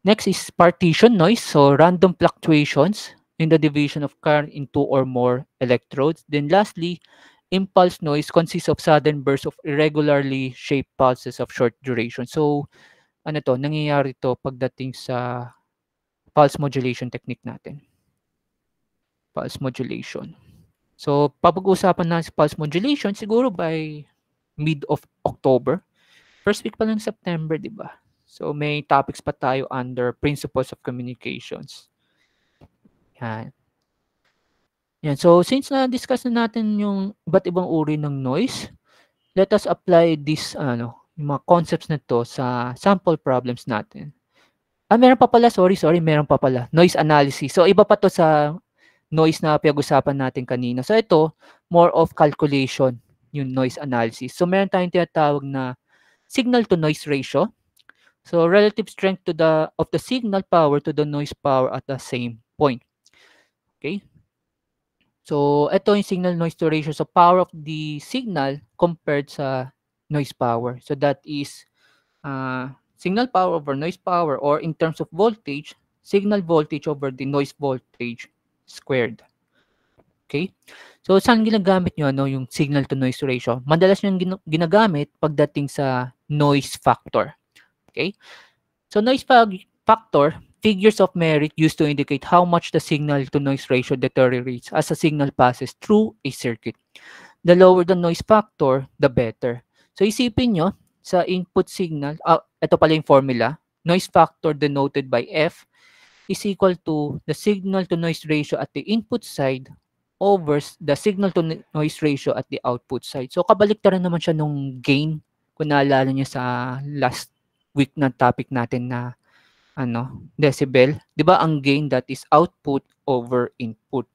Next is partition noise. So, random fluctuations in the division of current in 2 or more electrodes. Then lastly, impulse noise consists of sudden bursts of irregularly shaped pulses of short duration. So, ano to, nangyayari to pagdating sa pulse modulation technique natin. Pulse modulation. So, papag-usapan na sa pulse modulation siguro by mid of October. First week pa lang September, di ba? So, may topics pa tayo under principles of communications. Yan. Yan. So, since na-discuss na natin yung iba't ibang uri ng noise, let us apply this, yung mga concepts na to sa sample problems natin. Meron pa pala, sorry, meron pa pala. Noise analysis. So, iba pa to sa noise na pinag-usapan natin kanina. So, ito, more of calculation, yung noise analysis. So, meron tayong tinatawag na signal-to-noise ratio. So, relative strength of the signal power to the noise power at the same point. Okay? So, ito yung signal-noise ratio. So, power of the signal compared sa noise power. So, that is signal power over noise power, or in terms of voltage, signal voltage over the noise voltage squared. Okay? So, saan ginagamit nyo yung signal-to-noise ratio? Madalas nyo ginagamit pagdating sa noise factor. Okay? So, noise factor, figures of merit used to indicate how much the signal-to-noise ratio deteriorates as a signal passes through a circuit. The lower the noise factor, the better. So, isipin nyo, sa input signal, ito pala yung formula, noise factor denoted by F is equal to the signal-to-noise ratio at the input side over the signal-to-noise ratio at the output side. So, kabaliktaran naman siya nung gain, kung naalala niyo sa last week na topic natin na decibel. Di ba ang gain, that is output over input.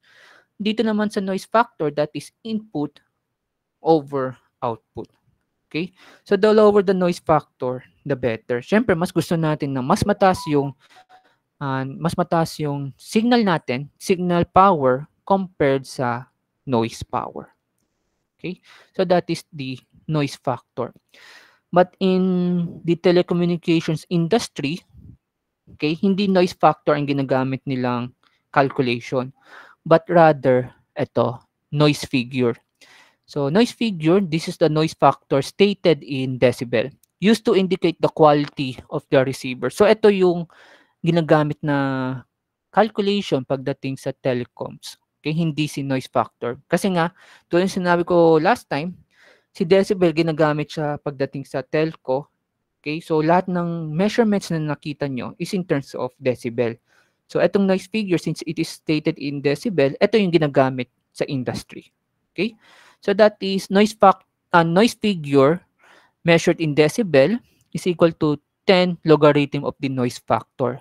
Dito naman sa noise factor, that is input over output. Okay? So, the lower the noise factor, the better. Siyempre, mas gusto natin na mas mataas yung signal natin, signal power, compared sa noise power. Okay? So, that is the noise factor. But in the telecommunications industry, okay, hindi noise factor ang ginagamit nilang calculation, but rather, noise figure. So, noise figure, this is the noise factor stated in decibel, used to indicate the quality of the receiver. So, ito yung ginagamit na calculation pagdating sa telecoms. Okay, hindi si noise factor. Kasi nga, tulad ng sinabi ko last time, si decibel ginagamit siya pagdating sa telco. Okay, so lahat ng measurements na nakita nyo is in terms of decibel. So itong noise figure, since it is stated in decibel, ito yung ginagamit sa industry. Okay, so that is noise figure measured in decibel is equal to 10 logarithm of the noise factor.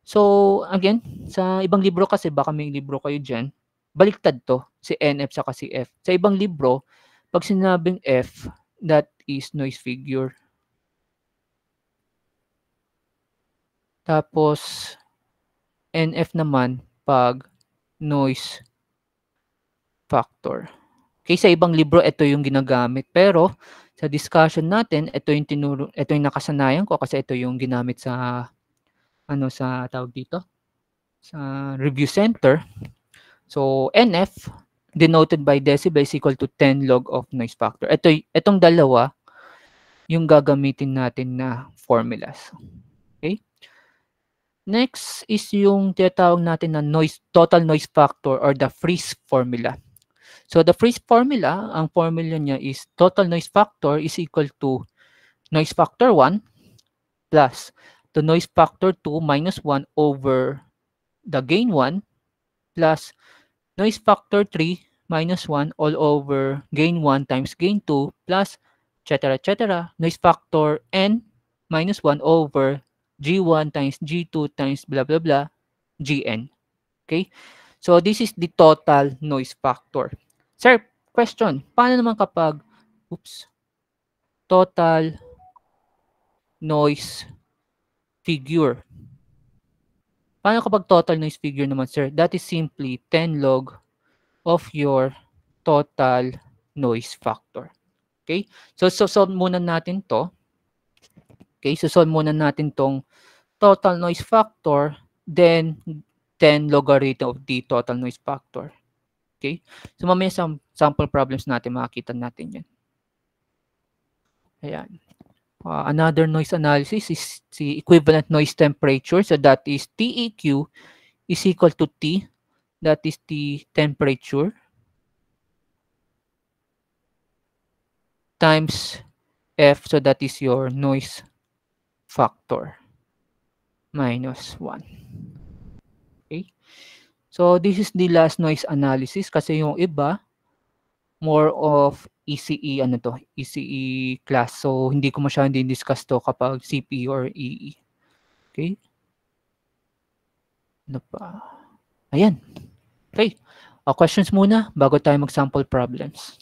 So again, sa ibang libro kasi, baka may libro kayo dyan, baliktad to, si NF saka si F. Sa ibang libro, pag sinabing F, that is noise figure. Tapos, NF naman pag noise factor. Okay, sa ibang libro, ito yung ginagamit. Pero, sa discussion natin, ito yung nakasanayan ko kasi ito yung ginamit sa, sa tawag dito, sa review center. So, NF, denoted by decibel, is equal to 10 log of noise factor. Itong dalawa, yung gagamitin natin na formulas. Okay? Next is yung tinatawag natin na total noise factor or the Friis formula. So the Friis formula, ang formula niya is total noise factor is equal to noise factor 1 plus the noise factor 2 minus 1 over the gain 1 plus noise factor 3 minus 1 all over gain 1 times gain 2 plus etc. Noise factor n minus 1 over G1 times G2 times blah blah blah Gn. Okay? So this is the total noise factor. Sir, question, paano naman kapag total noise figure? Paano kapag total noise figure naman, sir? That is simply 10 log of your total noise factor. Okay? So solve muna natin to. Okay? So solve muna natin tong total noise factor, then 10 logarithm of the total noise factor. Okay? So mamaya sa sample problems natin, makikita natin yan. Ayan. Another noise analysis is the equivalent noise temperature. So that is TEQ is equal to T. That is the temperature times F. So that is your noise factor minus 1. Okay. So this is the last noise analysis kasi yung iba more of ECE ECE class. So hindi ko masyadong din-discuss to kapag CPE or EE. Okay? Ano pa? Ayan. Okay. Questions muna bago tayo mag-sample problems.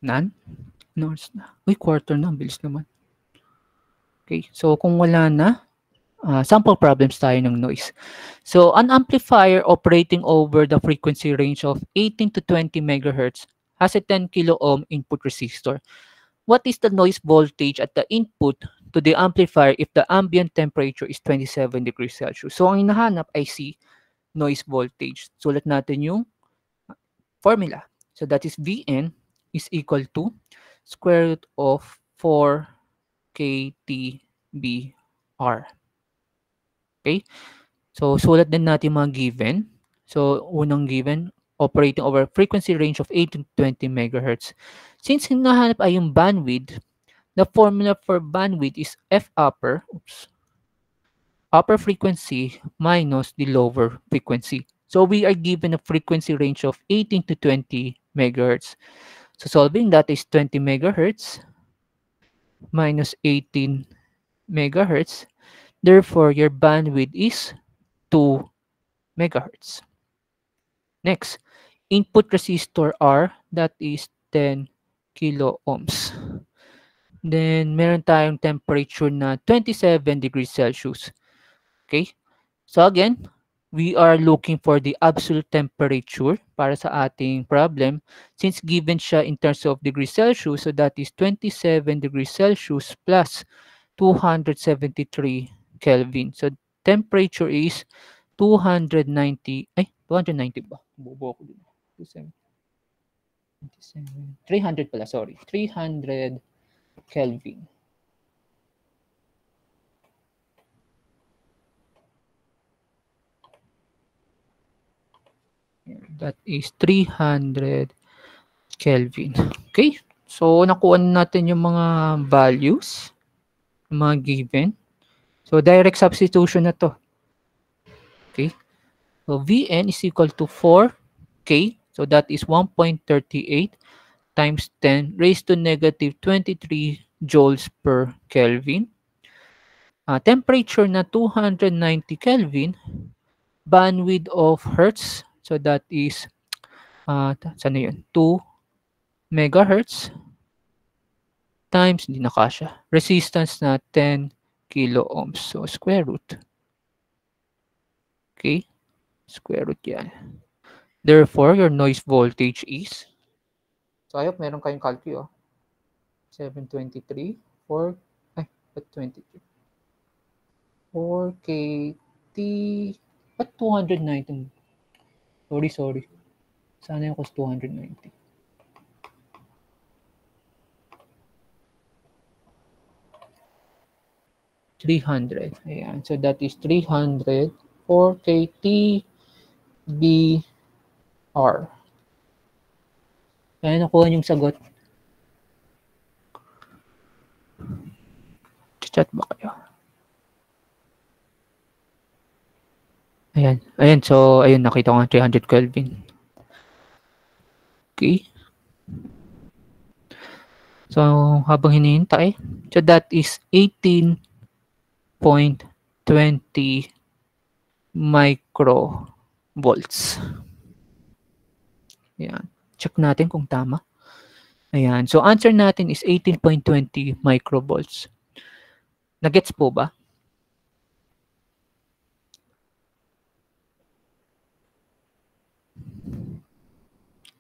None? No, na. Uy, quarter na. Bilis naman. Okay. So kung wala na, sample problems tayo ng noise. So, an amplifier operating over the frequency range of 18 to 20 megahertz has a 10 kilo ohm input resistor. What is the noise voltage at the input to the amplifier if the ambient temperature is 27 degrees Celsius? So, ang hinahanap ay si noise voltage. Sulat natin yung formula. So, that is Vn is equal to square root of 4 kTBR. Okay? So, sulat din natin mga given. So, unang given, operating over frequency range of 8 to 20 megahertz. Since hinahanap ay yung bandwidth, the formula for bandwidth is F upper frequency minus the lower frequency. So, we are given a frequency range of 18 to 20 megahertz. So, solving that is 20 megahertz minus 18 megahertz. Therefore, your bandwidth is 2 megahertz. Next, input resistor R, that is 10 kilo ohms. Then, meron tayong temperature na 27 degrees Celsius. Okay? So again, we are looking for the absolute temperature para sa ating problem. Since given siya in terms of degrees Celsius, so that is 27 degrees Celsius plus 273 Kelvin. So temperature is 290 ba? Bubo ko din. 300 pala, sorry. 300 Kelvin. That is 300 Kelvin. Okay? So, nakuha na natin yung mga values, yung mga given. So, direct substitution na to. Okay? So, Vn is equal to 4K. So, that is 1.38 times 10 raised to negative 23 joules per Kelvin. Temperature na 290 Kelvin. Bandwidth of Hertz. So, that is, saan yun? 2 megahertz times, hindi na kasya. Resistance na 10 kilo ohms. So, square root. Okay? Square root yan. Therefore, your noise voltage is, so I hope meron kayong calcu, 723, 23? 4KT, ba't 290? Sorry. Sana yung cost 290. Ayan. So that is 300 4KT BR. Kaya nakuha yung sagot. Chat ba kayo? Ayan. So, ayun, nakita ko nga 300 Kelvin. Okay. So, habang hinihintay, so that is 18.20 microvolts. Ayan. Check natin kung tama. Ayan. So, answer natin is 18.20 microvolts. Nagets po ba?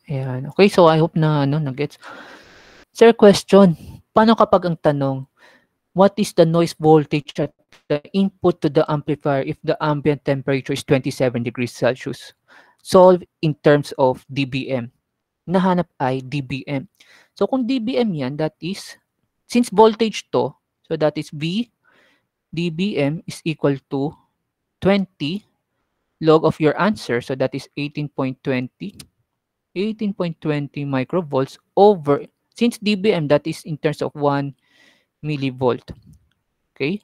Ayan. Okay, so I hope na nagets. Sir, question. Paano kapag ang tanong, what is the noise voltage at the input to the amplifier if the ambient temperature is 27 degrees Celsius? Solve in terms of dBm. Nahanap ay dBm. So kung dBm yan, that is, since voltage to, so that is V dBm is equal to 20 log of your answer, so that is 18.20 microvolts over, since dBm, that is in terms of 1 millivolt. Okay?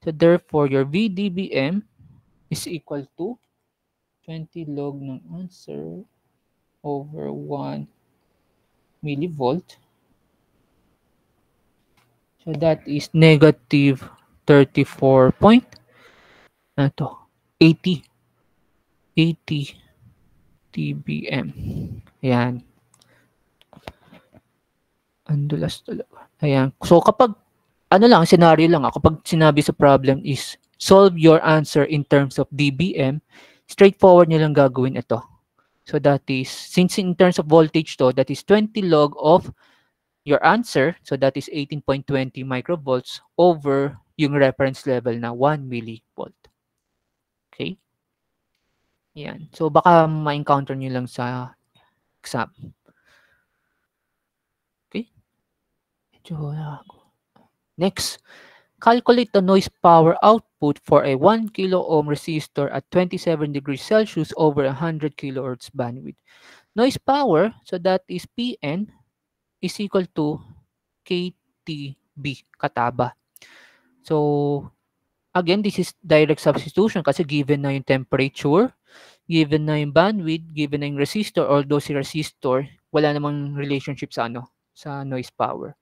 So therefore, your VDBM is equal to 20 log ng answer over 1 millivolt. So that is negative 34.80 dBm. Ayan. Andulas talaga. Ayan. So kapag, scenario lang, kapag sinabi sa problem is, solve your answer in terms of dBm, straightforward nyo lang gagawin ito. So that is, since in terms of voltage to, that is 20 log of your answer, so that is 18.20 microvolts over yung reference level na 1 millivolt. Okay? Yan. So baka ma-encounter nyo lang sa exam. Okay? Next, calculate the noise power output for a 1 kilo ohm resistor at 27 degrees Celsius over 100 kilohertz bandwidth. Noise power, so that is Pn is equal to KTB, kataba. So, again, this is direct substitution kasi given na yung temperature, given na yung bandwidth, given na yung resistor, although si resistor, wala namang relationship sa sa noise power.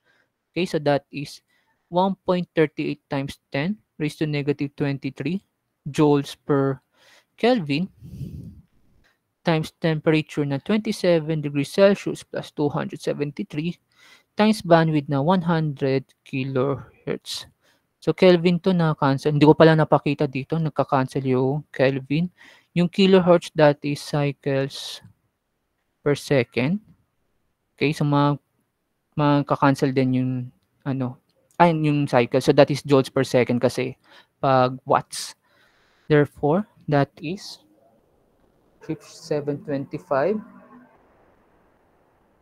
Okay, so that is 1.38 times 10 raised to negative 23 joules per Kelvin times temperature na 27 degrees Celsius plus 273 times bandwidth na 100 kilohertz. So Kelvin to na-cancel. Hindi ko pala napakita dito. Nagka-cancel yung Kelvin. Yung kilohertz, that is cycles per second. Okay, so magka-cancel din yung yung cycle. So that is joules per second kasi pag watts. Therefore, that is 725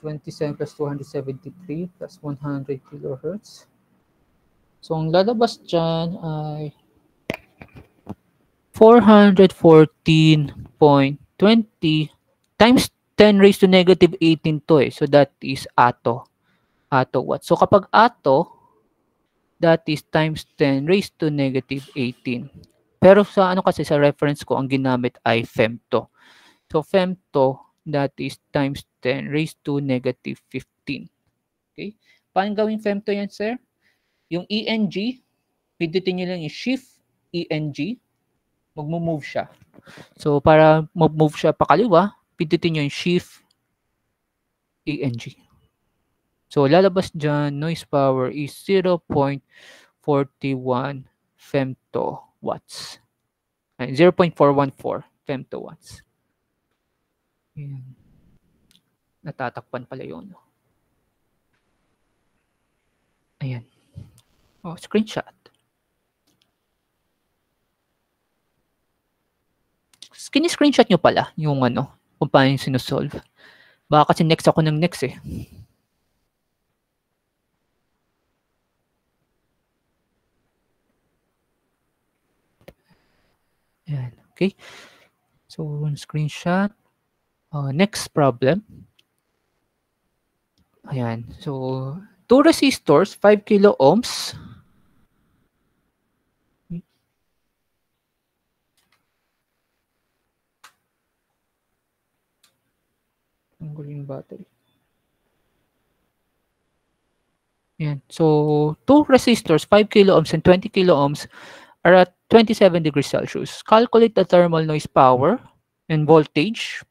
27 plus 273 plus 100 kilohertz. So, ang lalabas dyan ay 414.20 times 10 raised to negative 18 to eh. So that is atto. Atto watts. So kapag atto, that is times 10 raised to negative 18. Pero sa ano kasi sa reference ko, ang ginamit ay femto. So femto, that is times 10 raised to negative 15. Okay? Paano gawing femto yan, sir? Yung ENG, pindutin nyo lang yung shift ENG, mag-move siya. So para mag-move siya pakaliwa, pindutin nyo yung shift ENG. So lalabas dyan, noise power is 0.41 femtowatts. 0.414 femtowatts. Ayan. Natatakpan pala yun. Ayan. Oh, screenshot. Screenshot nyo pala yung ano, kung paano yung sinusolve. Baka kasi next ako ng next eh. Ayan. Okay. So, screenshot. Next problem. Ayan. So, 2 resistors, 5 kilo ohms. Ang guling battery. Ayan. So, 2 resistors, 5 kilo ohms and 20 kilo ohms are at 27 degrees Celsius. Calculate the thermal noise power and voltage.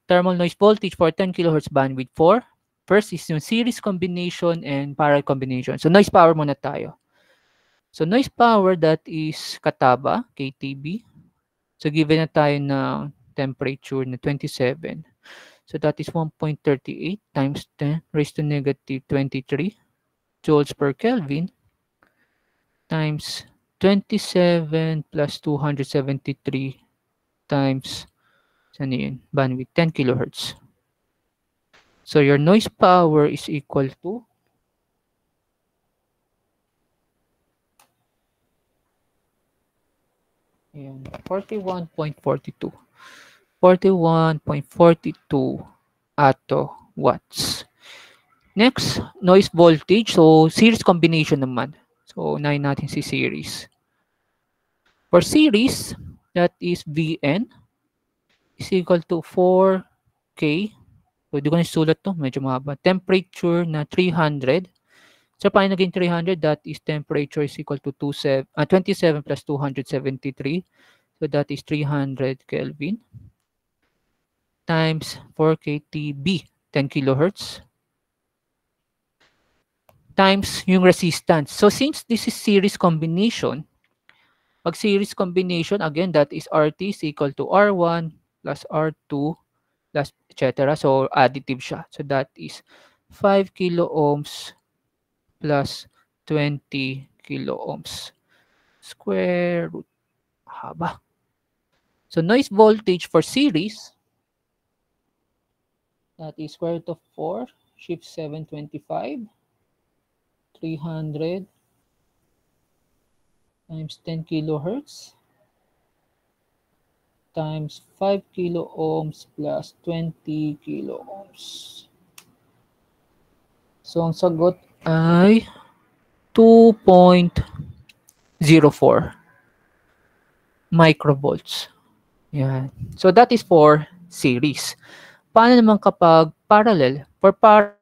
Thermal noise voltage for 10 kilohertz bandwidth for. First is yung series combination and parallel combination. So, noise power muna tayo. So, noise power, that is kataba, KTB. So, given na tayo ng temperature na 27. So, that is 1.38 times 10 raised to negative 23 joules per Kelvin times 27 plus 273 times ano yun, bandwidth, 10 kilohertz. So, your noise power is equal to ayan, 41.42. 41.42 atto watts. Next, noise voltage. So, series combination naman. So, unahin natin si series. For series, that is Vn is equal to 4K. So, di ko na isulat to. Medyo mahaba. Temperature na 300. So, paano naging 300? That is temperature is equal to 27 plus 273. So, that is 300 Kelvin times 4K TB, 10 kilohertz, times yung resistance. So, since this is series combination, pag series combination, again, that is RT is equal to R1 plus R2 plus etc. So, additive siya. So, that is 5 kilo ohms plus 20 kilo ohms. Square root. Haba. So, noise voltage for series, that is square root of 4, shift 725, 300 times 10 kilohertz times 5 kilo ohms plus 20 kilo ohms. So, ang sagot ay 2.04 microvolts. Yan. So, that is for series. Paano naman kapag parallel? For parallel,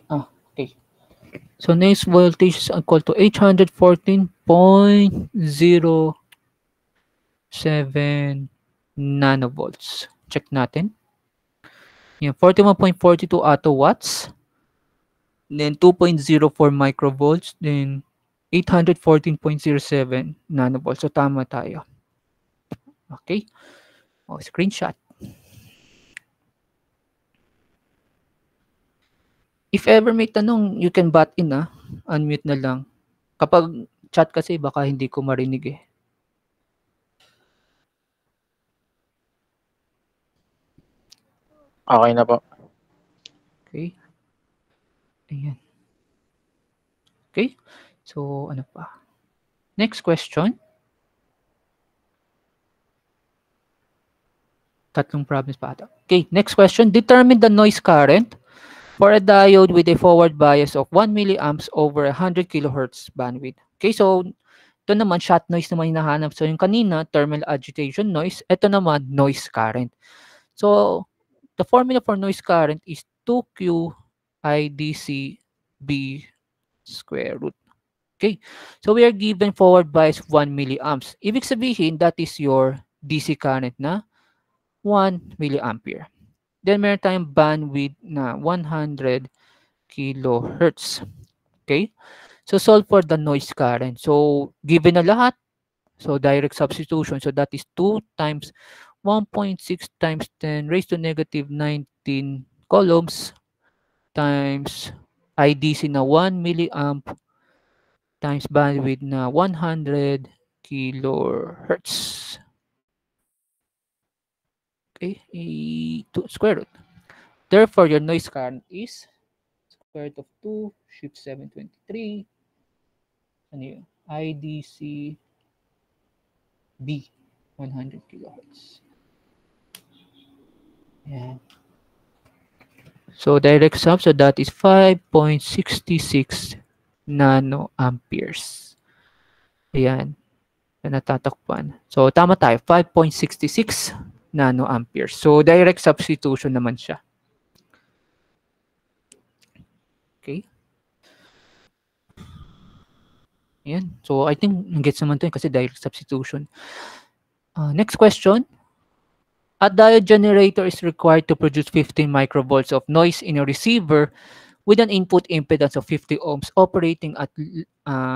okay. So noise voltage is equal to 814.07 nanovolts. Check natin. Yan, 41.42 attowatts. Then 2.04 microvolts. Then 814.07 nanovolts. So tama tayo. Okay. O, screenshot. If ever may tanong, you can butt in Unmute na lang. Kapag chat kasi baka hindi ko marinig eh. Okay na po. Okay. Ayan. Okay. So, ano pa? Next question. Tatlong problems pa ata. Okay, next question. Determine the noise current for a diode with a forward bias of 1 milliamps over 100 kilohertz bandwidth. Okay, so ito naman, shot noise naman hinahanap. So yung kanina, thermal agitation noise. Ito naman, noise current. So, the formula for noise current is 2Q IDC B square root. Okay, so we are given forward bias 1 milliamps. Ibig sabihin, that is your DC current na 1 milliampere. Then meron tayong bandwidth na 100 kilohertz. Okay? So solve for the noise current. So given na lahat, so direct substitution. So that is 2 times 1.6 times 10 raised to negative 19 coulombs times IDC na 1 milliamp times bandwidth na 100 kilohertz. Okay, square root. Therefore, your noise current is square root of 2, shift 723, ano yun? IDC B, 100 kilohertz. Ayan. So, direct sum, so that is 5.66 nanoamperes. Ayan. Natatakpan. So, tama tayo. 5.66 nanoamperes. So, direct substitution naman siya. Okay. Ayan. So, I think gets naman ito kasi direct substitution. Next question. A diode generator is required to produce 15 microvolts of noise in a receiver with an input impedance of 50 ohms operating at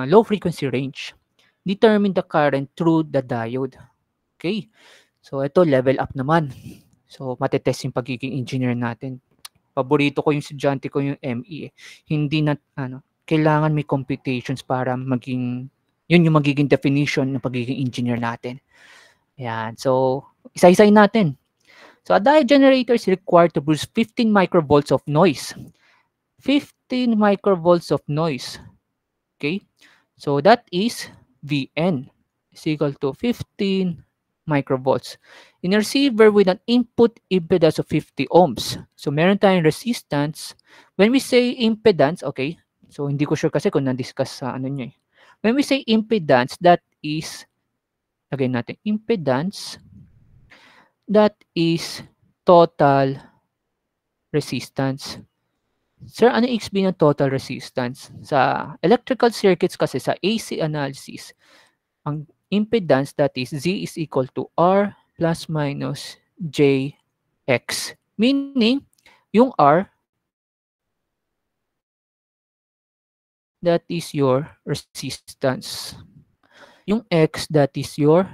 low frequency range. Determine the current through the diode. Okay. So, ito level up naman. So, matetest yung pagiging engineer natin. Paborito ko yung estudyante ko yung ME. Hindi na, kailangan may computations para maging, yun yung magiging definition ng pagiging engineer natin. Ayan. So, isa-isayin natin. So, a diode generator is required to produce 15 microvolts of noise. 15 microvolts of noise. Okay? So, that is Vn is equal to 15 microvolts. In a receiver with an input impedance of 50 ohms. So, meron tayong resistance. When we say impedance, okay, so hindi ko sure kasi kung na-discuss sa ano nyo eh. When we say impedance, that is, lagay natin, impedance, that is total resistance. Sir, ano ibig sabihin ng total resistance? Sa electrical circuits kasi, sa AC analysis, ang impedance, that is Z is equal to R plus minus JX. Meaning, yung R, that is your resistance. Yung X, that is your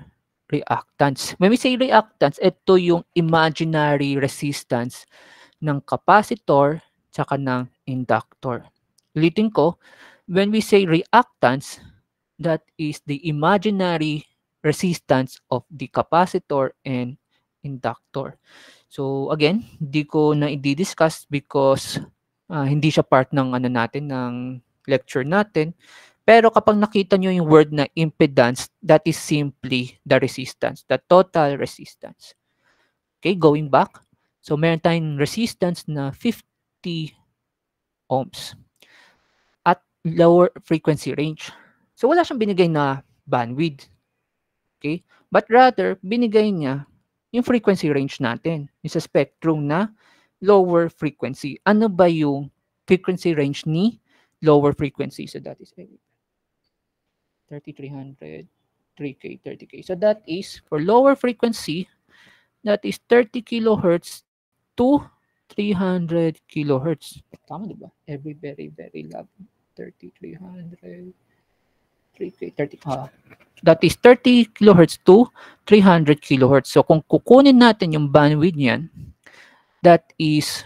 reactance. When we say reactance, ito yung imaginary resistance ng capacitor tsaka ng inductor. Ulitin ko, when we say reactance, that is the imaginary resistance of the capacitor and inductor. So again, hindi ko na i-discuss because hindi siya part ng ano natin, ng lecture natin. Pero kapag nakita nyo yung word na impedance, that is simply the resistance, the total resistance. Okay, going back. So meron tayong resistance na 50 ohms at lower frequency range. So wala siyang binigay na bandwidth. Okay? But rather, binigay niya yung frequency range natin. Yung sa spectrum na lower frequency. Ano ba yung frequency range ni lower frequency. So that is 3300, 3K, 30K. So that is for lower frequency, that is 30 kilohertz to 300 kilohertz. Tama diba? Every very loud. 3300, 3K, 30. That is 30 kilohertz to 300 kilohertz. So kung kukunin natin yung bandwidth niyan, that is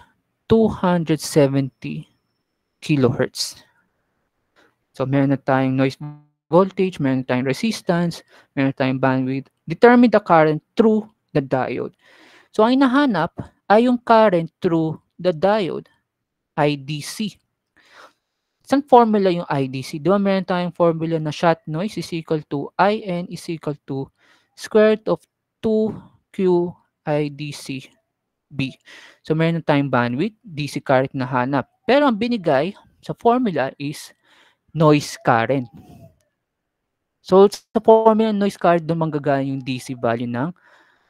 270 kilohertz. So meron na tayong noise voltage, meron na tayong resistance, meron na tayong bandwidth. Determine the current through the diode. So ang hinahanap ay yung current through the diode, IDC. Saan formula yung IDC? Di ba meron tayong formula na shot noise is equal to IN is equal to square root of 2Q IDC B. So meron tayong bandwidth, DC current na hanap. Pero ang binigay sa formula is noise current. So sa formula ng noise current, doon manggagaling yung DC value ng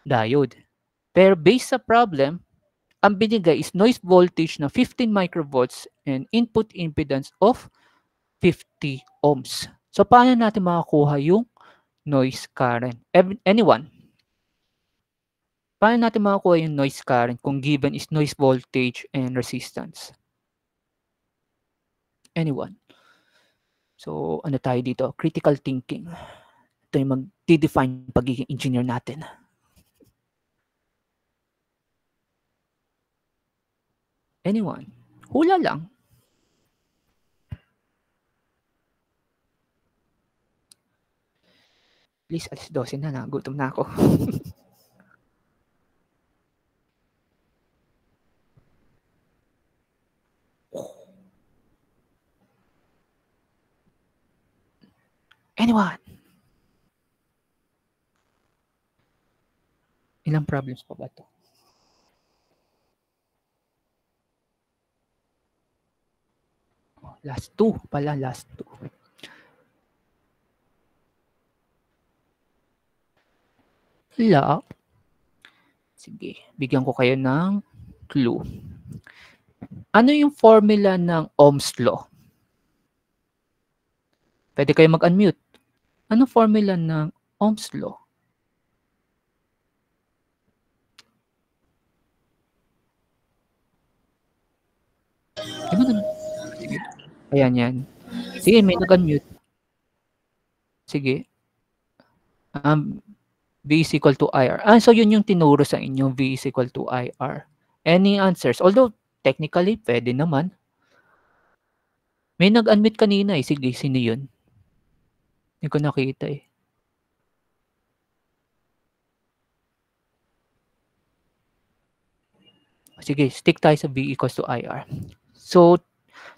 diode. Pero based sa problem, ang binigay is noise voltage na 15 microvolts and input impedance of 50 ohms. So paano natin makakuha yung noise current? Anyone? Paano natin makakuha yung noise current kung given is noise voltage and resistance? Anyone? So ano tayo dito? Critical thinking. Ito yung mag-define pagiging engineer natin. Anyone? Hula lang. Please, alas 12 na. Nagutom na ako. Anyone? Ilang problems pa ba ito? Last two pala, last two. Wala. Sige, bigyan ko kayo ng clue. Ano yung formula ng Ohm's law? Pwede kayo mag-unmute. Ano formula ng Ohm's law? Diba na? Sige. Ayan yan. Sige, may nag-unmute. Sige. V is equal to IR. So yun yung tinuro sa inyo, V is equal to IR. Any answers? Although, technically, pwede naman. May nag-unmute kanina eh. Sige, sino yun? Hindi ko nakita eh. Sige, stick tayo sa V equals to IR. So,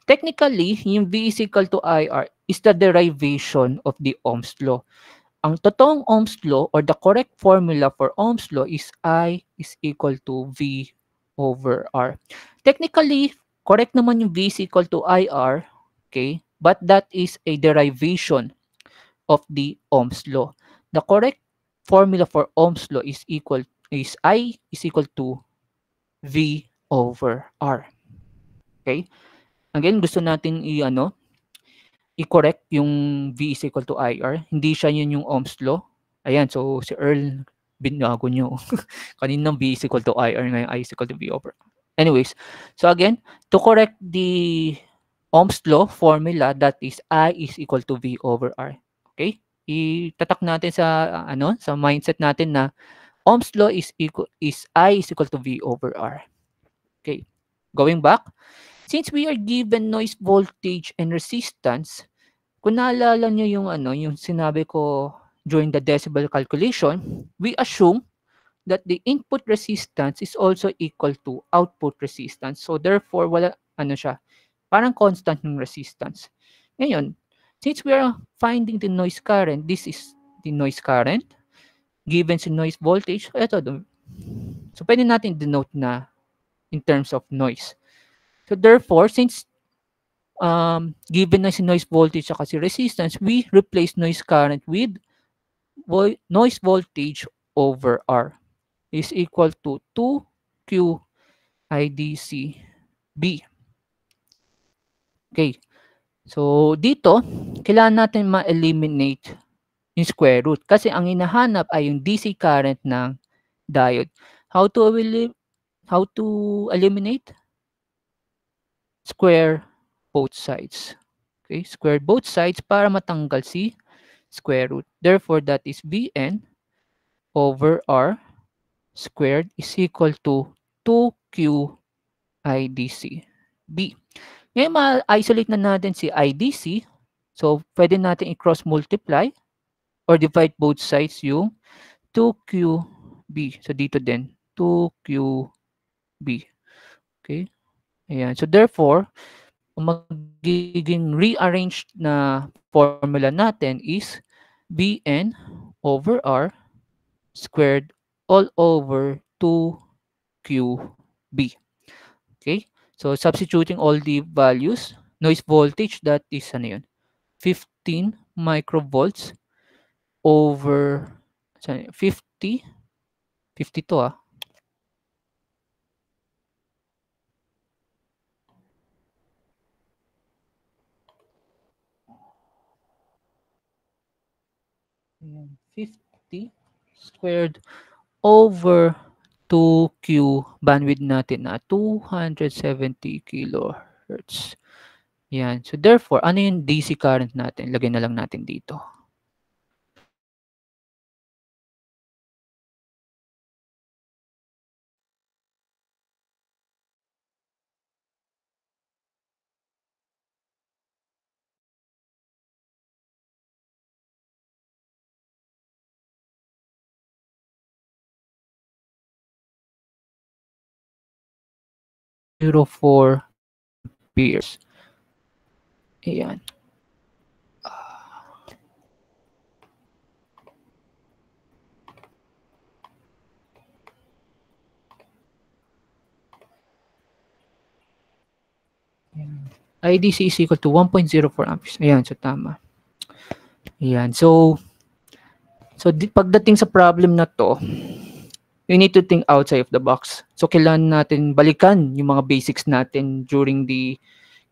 technically, yung V is equal to IR is the derivation of the Ohm's law. Ang totoong Ohm's law or the correct formula for Ohm's law is I is equal to V over R. Technically, correct naman yung V is equal to IR, okay? But that is a derivation of the Ohm's law. The correct formula for Ohm's law is I is equal to V over R. Okay? Again, gusto natin i-correct yung V is equal to IR. Hindi siya yun yung Ohm's law. Ayan, so si Earl, binago nyo. Kaninang V is equal to IR, ngayon I is equal to V over. Anyways, so again, to correct the Ohm's law formula, that is I is equal to V over R. Okay? Itatak natin sa sa mindset natin na Ohm's law is I is equal to V over R. Okay. Going back, since we are given noise voltage and resistance, kung naalala nyo yung sinabi ko during the decibel calculation, we assume that the input resistance is also equal to output resistance. So therefore, wala siya, parang constant yung resistance. Ngayon, since we are finding the noise current, this is the noise current given sa noise voltage. Ito. So pwede natin denote na in terms of noise. So therefore, since given na si noise voltage at si resistance, we replace noise current with noise voltage over R is equal to 2 Q IDC B. Okay. So, dito, kailangan natin ma-eliminate yung square root kasi ang hinahanap ay yung DC current ng diode. How to eliminate? Square both sides. Okay, square both sides para matanggal si square root. Therefore, that is Vn over R squared is equal to 2Q IDC B. Ngayon, ma-isolate na natin si IDC. So, pwede natin i-cross multiply or divide both sides yung 2QB. So, dito din, 2QB. Okay? Ayan. So, therefore, ang magiging rearranged na formula natin is Bn over R squared all over 2QB. Okay? So, substituting all the values, noise voltage, that is ano yun? 15 microvolts over 50 to ah. Ayan, 50 squared over 2Q bandwidth natin na 270 kilohertz. Yan. So therefore, ano yung DC current natin? Lagay na lang natin dito. Zero 4 amperes. Ayan. IDC is equal to 1.04 amperes. Ayan, so tama. Ayan, so pagdating sa problem na to, you need to think outside of the box. So kailangan natin balikan yung mga basics natin during the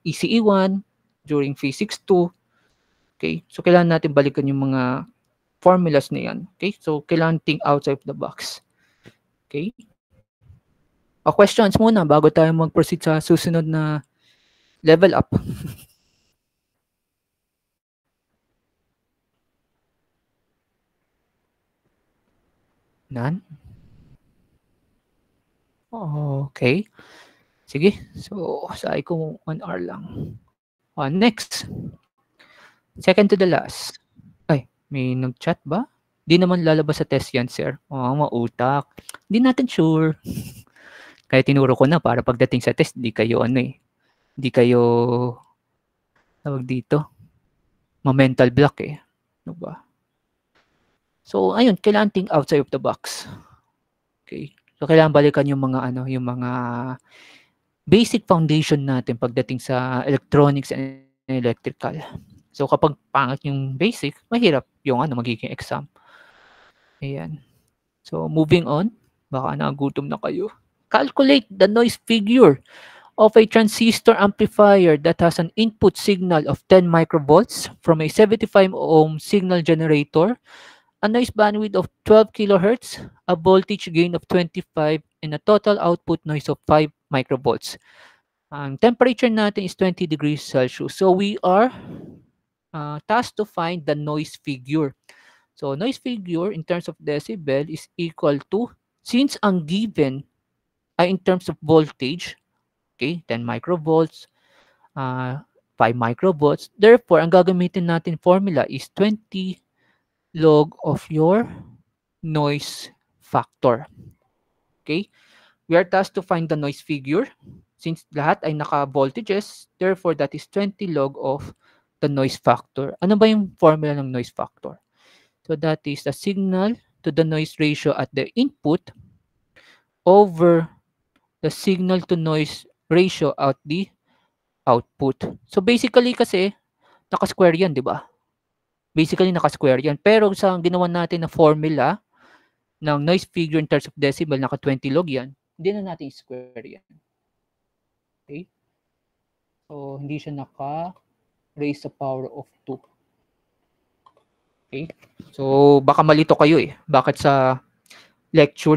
ECE 1, during Physics 2. Okay? So kailangan natin balikan yung mga formulas na yan. Okay? So kailangan think outside of the box. Okay? Questions muna bago tayo mag-proceed sa susunod na level up. None? Okay. Sige. So, sabi ko 1 hour lang. Next. Second to the last. Ay, may nag-chat ba? Di naman lalabas sa test yan, sir. Mautak. Hindi natin sure. Kaya tinuro ko na para pagdating sa test, di kayo di kayo tawag dito. Ma-mental block eh. Ano ba? So, ayun, kailangan think outside of the box. Okay. So, kailangan balikan yung mga yung mga basic foundation natin pagdating sa electronics and electrical. So, kapag pangit yung basic, mahirap yung magiging exam. Ayan. So, moving on. Baka nagutom na kayo. Calculate the noise figure of a transistor amplifier that has an input signal of 10 microvolts from a 75 ohm signal generator, a noise bandwidth of 12 kilohertz, a voltage gain of 25, and a total output noise of 5 microvolts. Ang temperature natin is 20 degrees Celsius. So we are tasked to find the noise figure. So noise figure in terms of decibel is equal to, since ang given ay in terms of voltage, okay, 10 microvolts, 5 microvolts. Therefore, ang gagamitin natin formula is 20 log of your noise factor. Okay? We are tasked to find the noise figure. Since lahat ay naka-voltages, therefore that is 20 log of the noise factor. Ano ba yung formula ng noise factor? So that is the signal to the noise ratio at the input over the signal to noise ratio at the output. So basically kasi, naka-square yan, di ba? Basically, naka-square yan. Pero sa ginawa natin na formula ng noise figure in terms of decibel, naka-20 log yan, hindi na natin square yan. Okay? So, hindi siya raised to the power of 2. Okay? So, baka malito kayo eh. Bakit sa lecture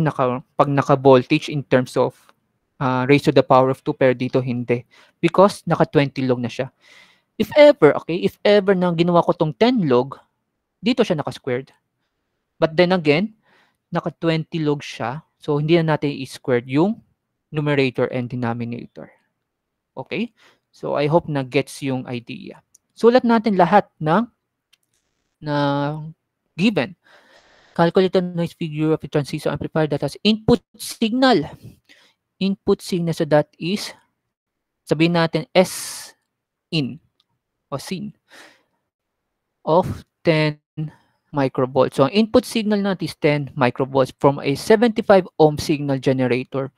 pag naka-voltage in terms of raised to the power of 2 pero dito hindi? Because naka-20 log na siya. If ever na ginawa ko tong 10 log, dito siya naka-squared. But then again, naka-20 log siya. So, hindi na natin i-squared yung numerator and denominator. Okay? So, I hope na gets yung idea. Sulat natin lahat ng given. Calculate the noise figure of a transistor amplifier that has input signal. Input signal, so that is, sabihin natin S in o sin of 10 microvolts. So, ang input signal natin is 10 microvolts from a 75 ohm signal generator.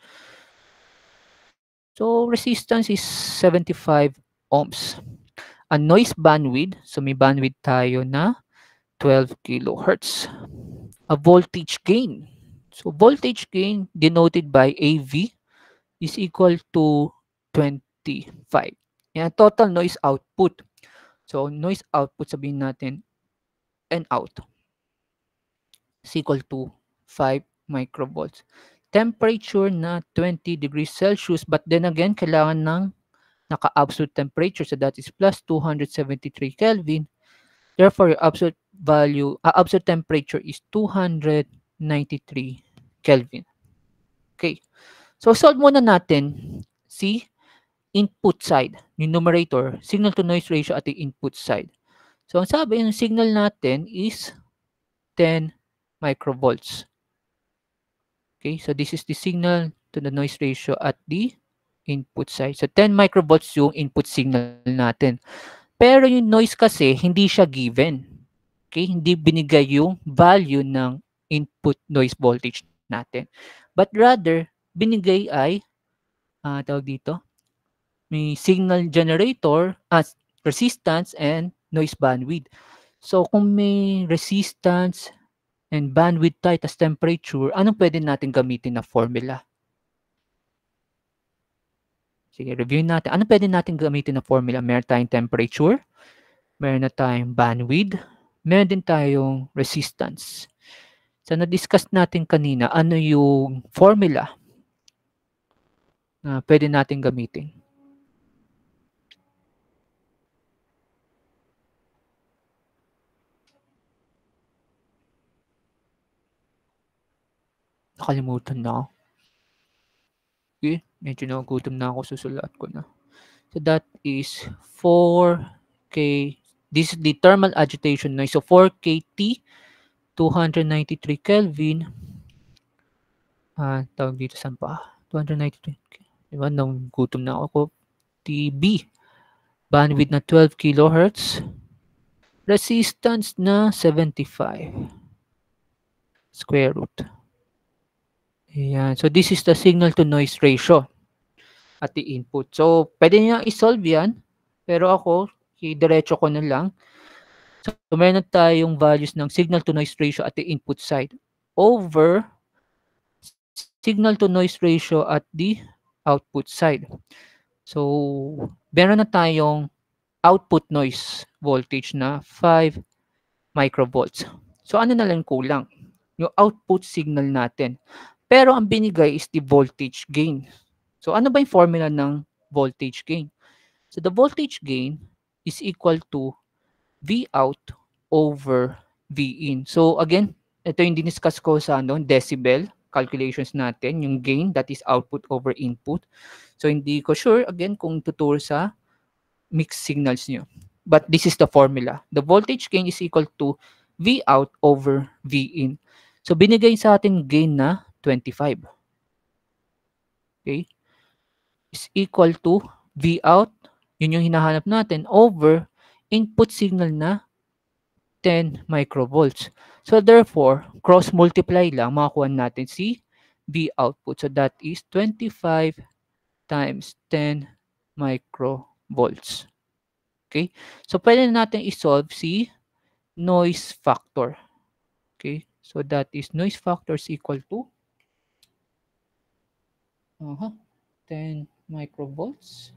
So, resistance is 75 ohms. A noise bandwidth, so may bandwidth tayo na 12 kilohertz. A voltage gain. So, voltage gain denoted by AV is equal to 25. Yan, total noise output. So, noise output, sabihin natin, N out is equal to 5 microvolts. Temperature na 20 degrees Celsius, but then again, kailangan ng naka-absolute temperature, so that is plus 273 Kelvin. Therefore, your absolute value, absolute temperature is 293 Kelvin. Okay. So, solve muna natin si input side, yung numerator, signal to noise ratio at the input side. So, ang sabi, yung signal natin is 10 microvolts. Okay, so this is the signal to the noise ratio at the input side. So, 10 microvolts yung input signal natin. Pero yung noise kasi, hindi siya given. Okay, hindi binigay yung value ng input noise voltage natin. But rather, binigay ay, tawag dito, may signal generator, resistance, and noise bandwidth. So, kung may resistance and bandwidth tayo, tas temperature, anong pwede natin gamitin na formula? Sige, review natin. Ano pwede natin gamitin na formula? Meron tayong temperature, meron na tayong bandwidth, meron din tayong resistance. So, na-discuss natin kanina, ano yung formula na pwede natin gamitin? Nakalimutan na ako. Okay, medyo nagugutom na ako, susulat ko na. So, that is 4K. This is the thermal agitation noise. So, 4KT, 293 Kelvin. Tawag dito saan pa? 293. Diba? Nagugutom na ako. TB. Bandwidth na 12 kilohertz. Resistance na 75. Square root. Ayan. So, this is the signal to noise ratio at the input. So, pwede niya i-solve yan. Pero ako, diretso ko na lang. So, meron na tayong values ng signal to noise ratio at the input side over signal to noise ratio at the output side. So, meron na tayong output noise voltage na 5 microvolts. So, ano na lang kulang? Yung output signal natin. Pero ang binigay is the voltage gain. So, ano ba yung formula ng voltage gain? So, the voltage gain is equal to V out over V in. So, again, ito yung diniscuss ko sa decibel calculations natin, yung gain, that is output over input. So, hindi ko sure, again, kung tuturo sa mixed signals nyo. But this is the formula. The voltage gain is equal to V out over V in. So, binigay sa atin gain na 25. Okay? Is equal to V out, yun yung hinahanap natin, over input signal na 10 microvolts. So, therefore, cross-multiply lang, makakuha natin si V output. So, that is 25 times 10 microvolts. Okay? So, pwede natin isolve si noise factor. Okay? So, that is noise factor is equal to 10 microvolts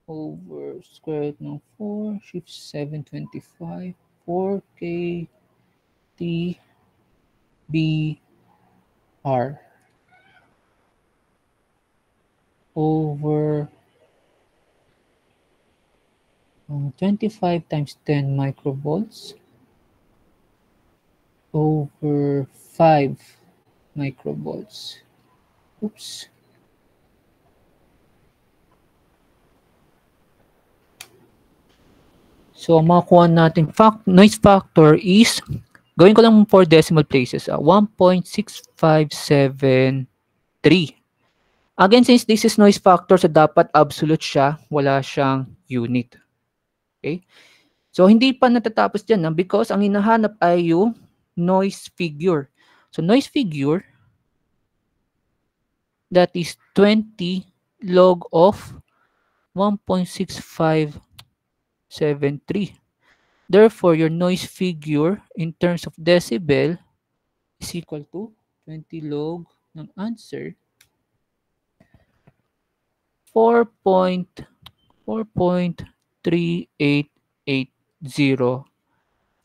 over square root ng 4, shift 725, 4K T B R over 25 times 10 microvolts over 5 microvolts. Oops. So, ang makuha natin noise factor is, gawin ko lang 4 decimal places, 1.6573. Again, since this is noise factor, so dapat absolute siya, wala siyang unit. Okay? So, hindi pa natatapos dyan because ang hinahanap ay yung noise figure. So, noise figure, that is 20 log of 1.6573. Therefore, your noise figure in terms of decibel is equal to 20 log ng answer 4.3880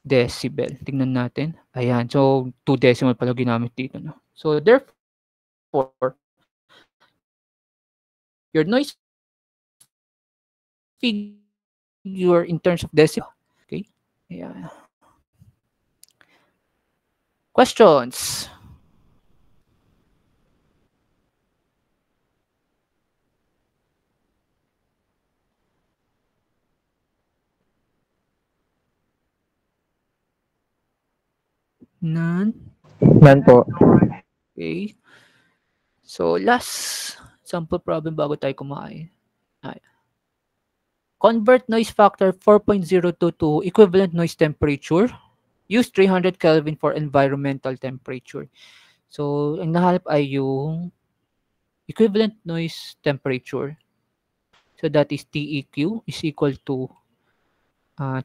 decibel. Tingnan natin. Ayan. So, 2 decimal pala ginamit dito. No? So, therefore, your noise figure in terms of decibel. Okay? Ayan. Questions? None? None po. Okay. So, last sample problem bago tayo kumain. Ay. Convert noise factor 4.02 to equivalent noise temperature. Use 300 Kelvin for environmental temperature. So, ang nahanap ay yung equivalent noise temperature. So, that is TEQ is equal to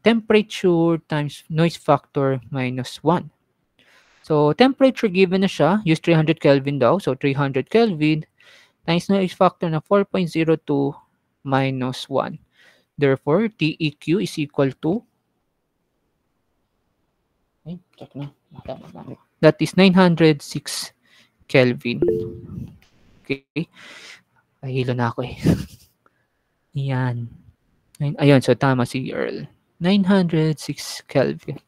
temperature times noise factor minus 1. So, temperature given na siya, use 300 Kelvin daw. So, 300 Kelvin times noise factor na 4.02 minus 1. Therefore, TEQ is equal to, check na. That is 906 Kelvin. Okay. Pahilo na ako eh. Yan. Ayun, so tama si Earl. 906 Kelvin.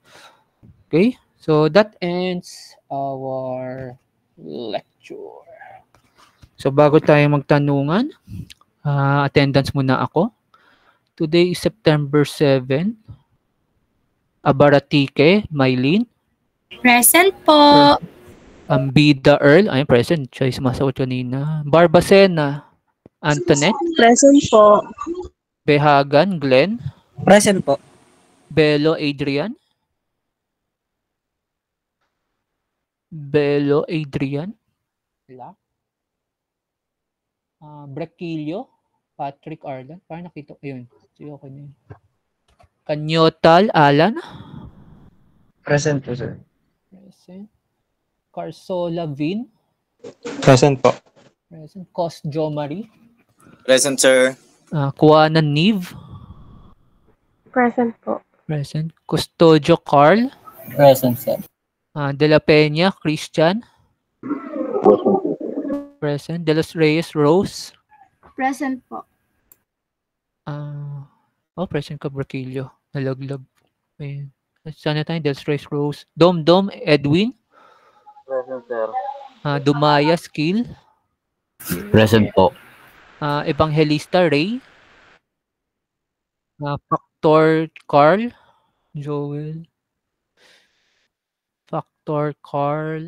Okay. So, that ends our lecture. So, bago tayo magtanungan, attendance muna ako. Today is September 7. Abaratike, Mylene. Present po. Ambida Earl, ay present. Siya yung sumasagot kanina. Barbacena, Antoinette. Present po. Behagan, Glenn. Present po. Belo, Adrian. Belo, Adrian. Wala. Brequillo, Patrick Arlan. Parang nakita. Ayun. Sige, okay na yun. Kanyotal, Alan. Present po, sir. Present. Carsola, Vin. Present po. Present. Cos Jomari. Present, sir. Kuana, Niv. Present po. Present. Custodio, Carl. Present, sir. De La Peña, Christian. Present. De Los Reyes, Rose. Present po. Present ka, Braquillo. Nalaglag. Ayan. Sana tayo, De Los Reyes, Rose. Dom, Edwin. Present, sir. Dumaya, Skill. Present po. Evangelista, Ray. Factor, Carl. Joel. Factor, Carl.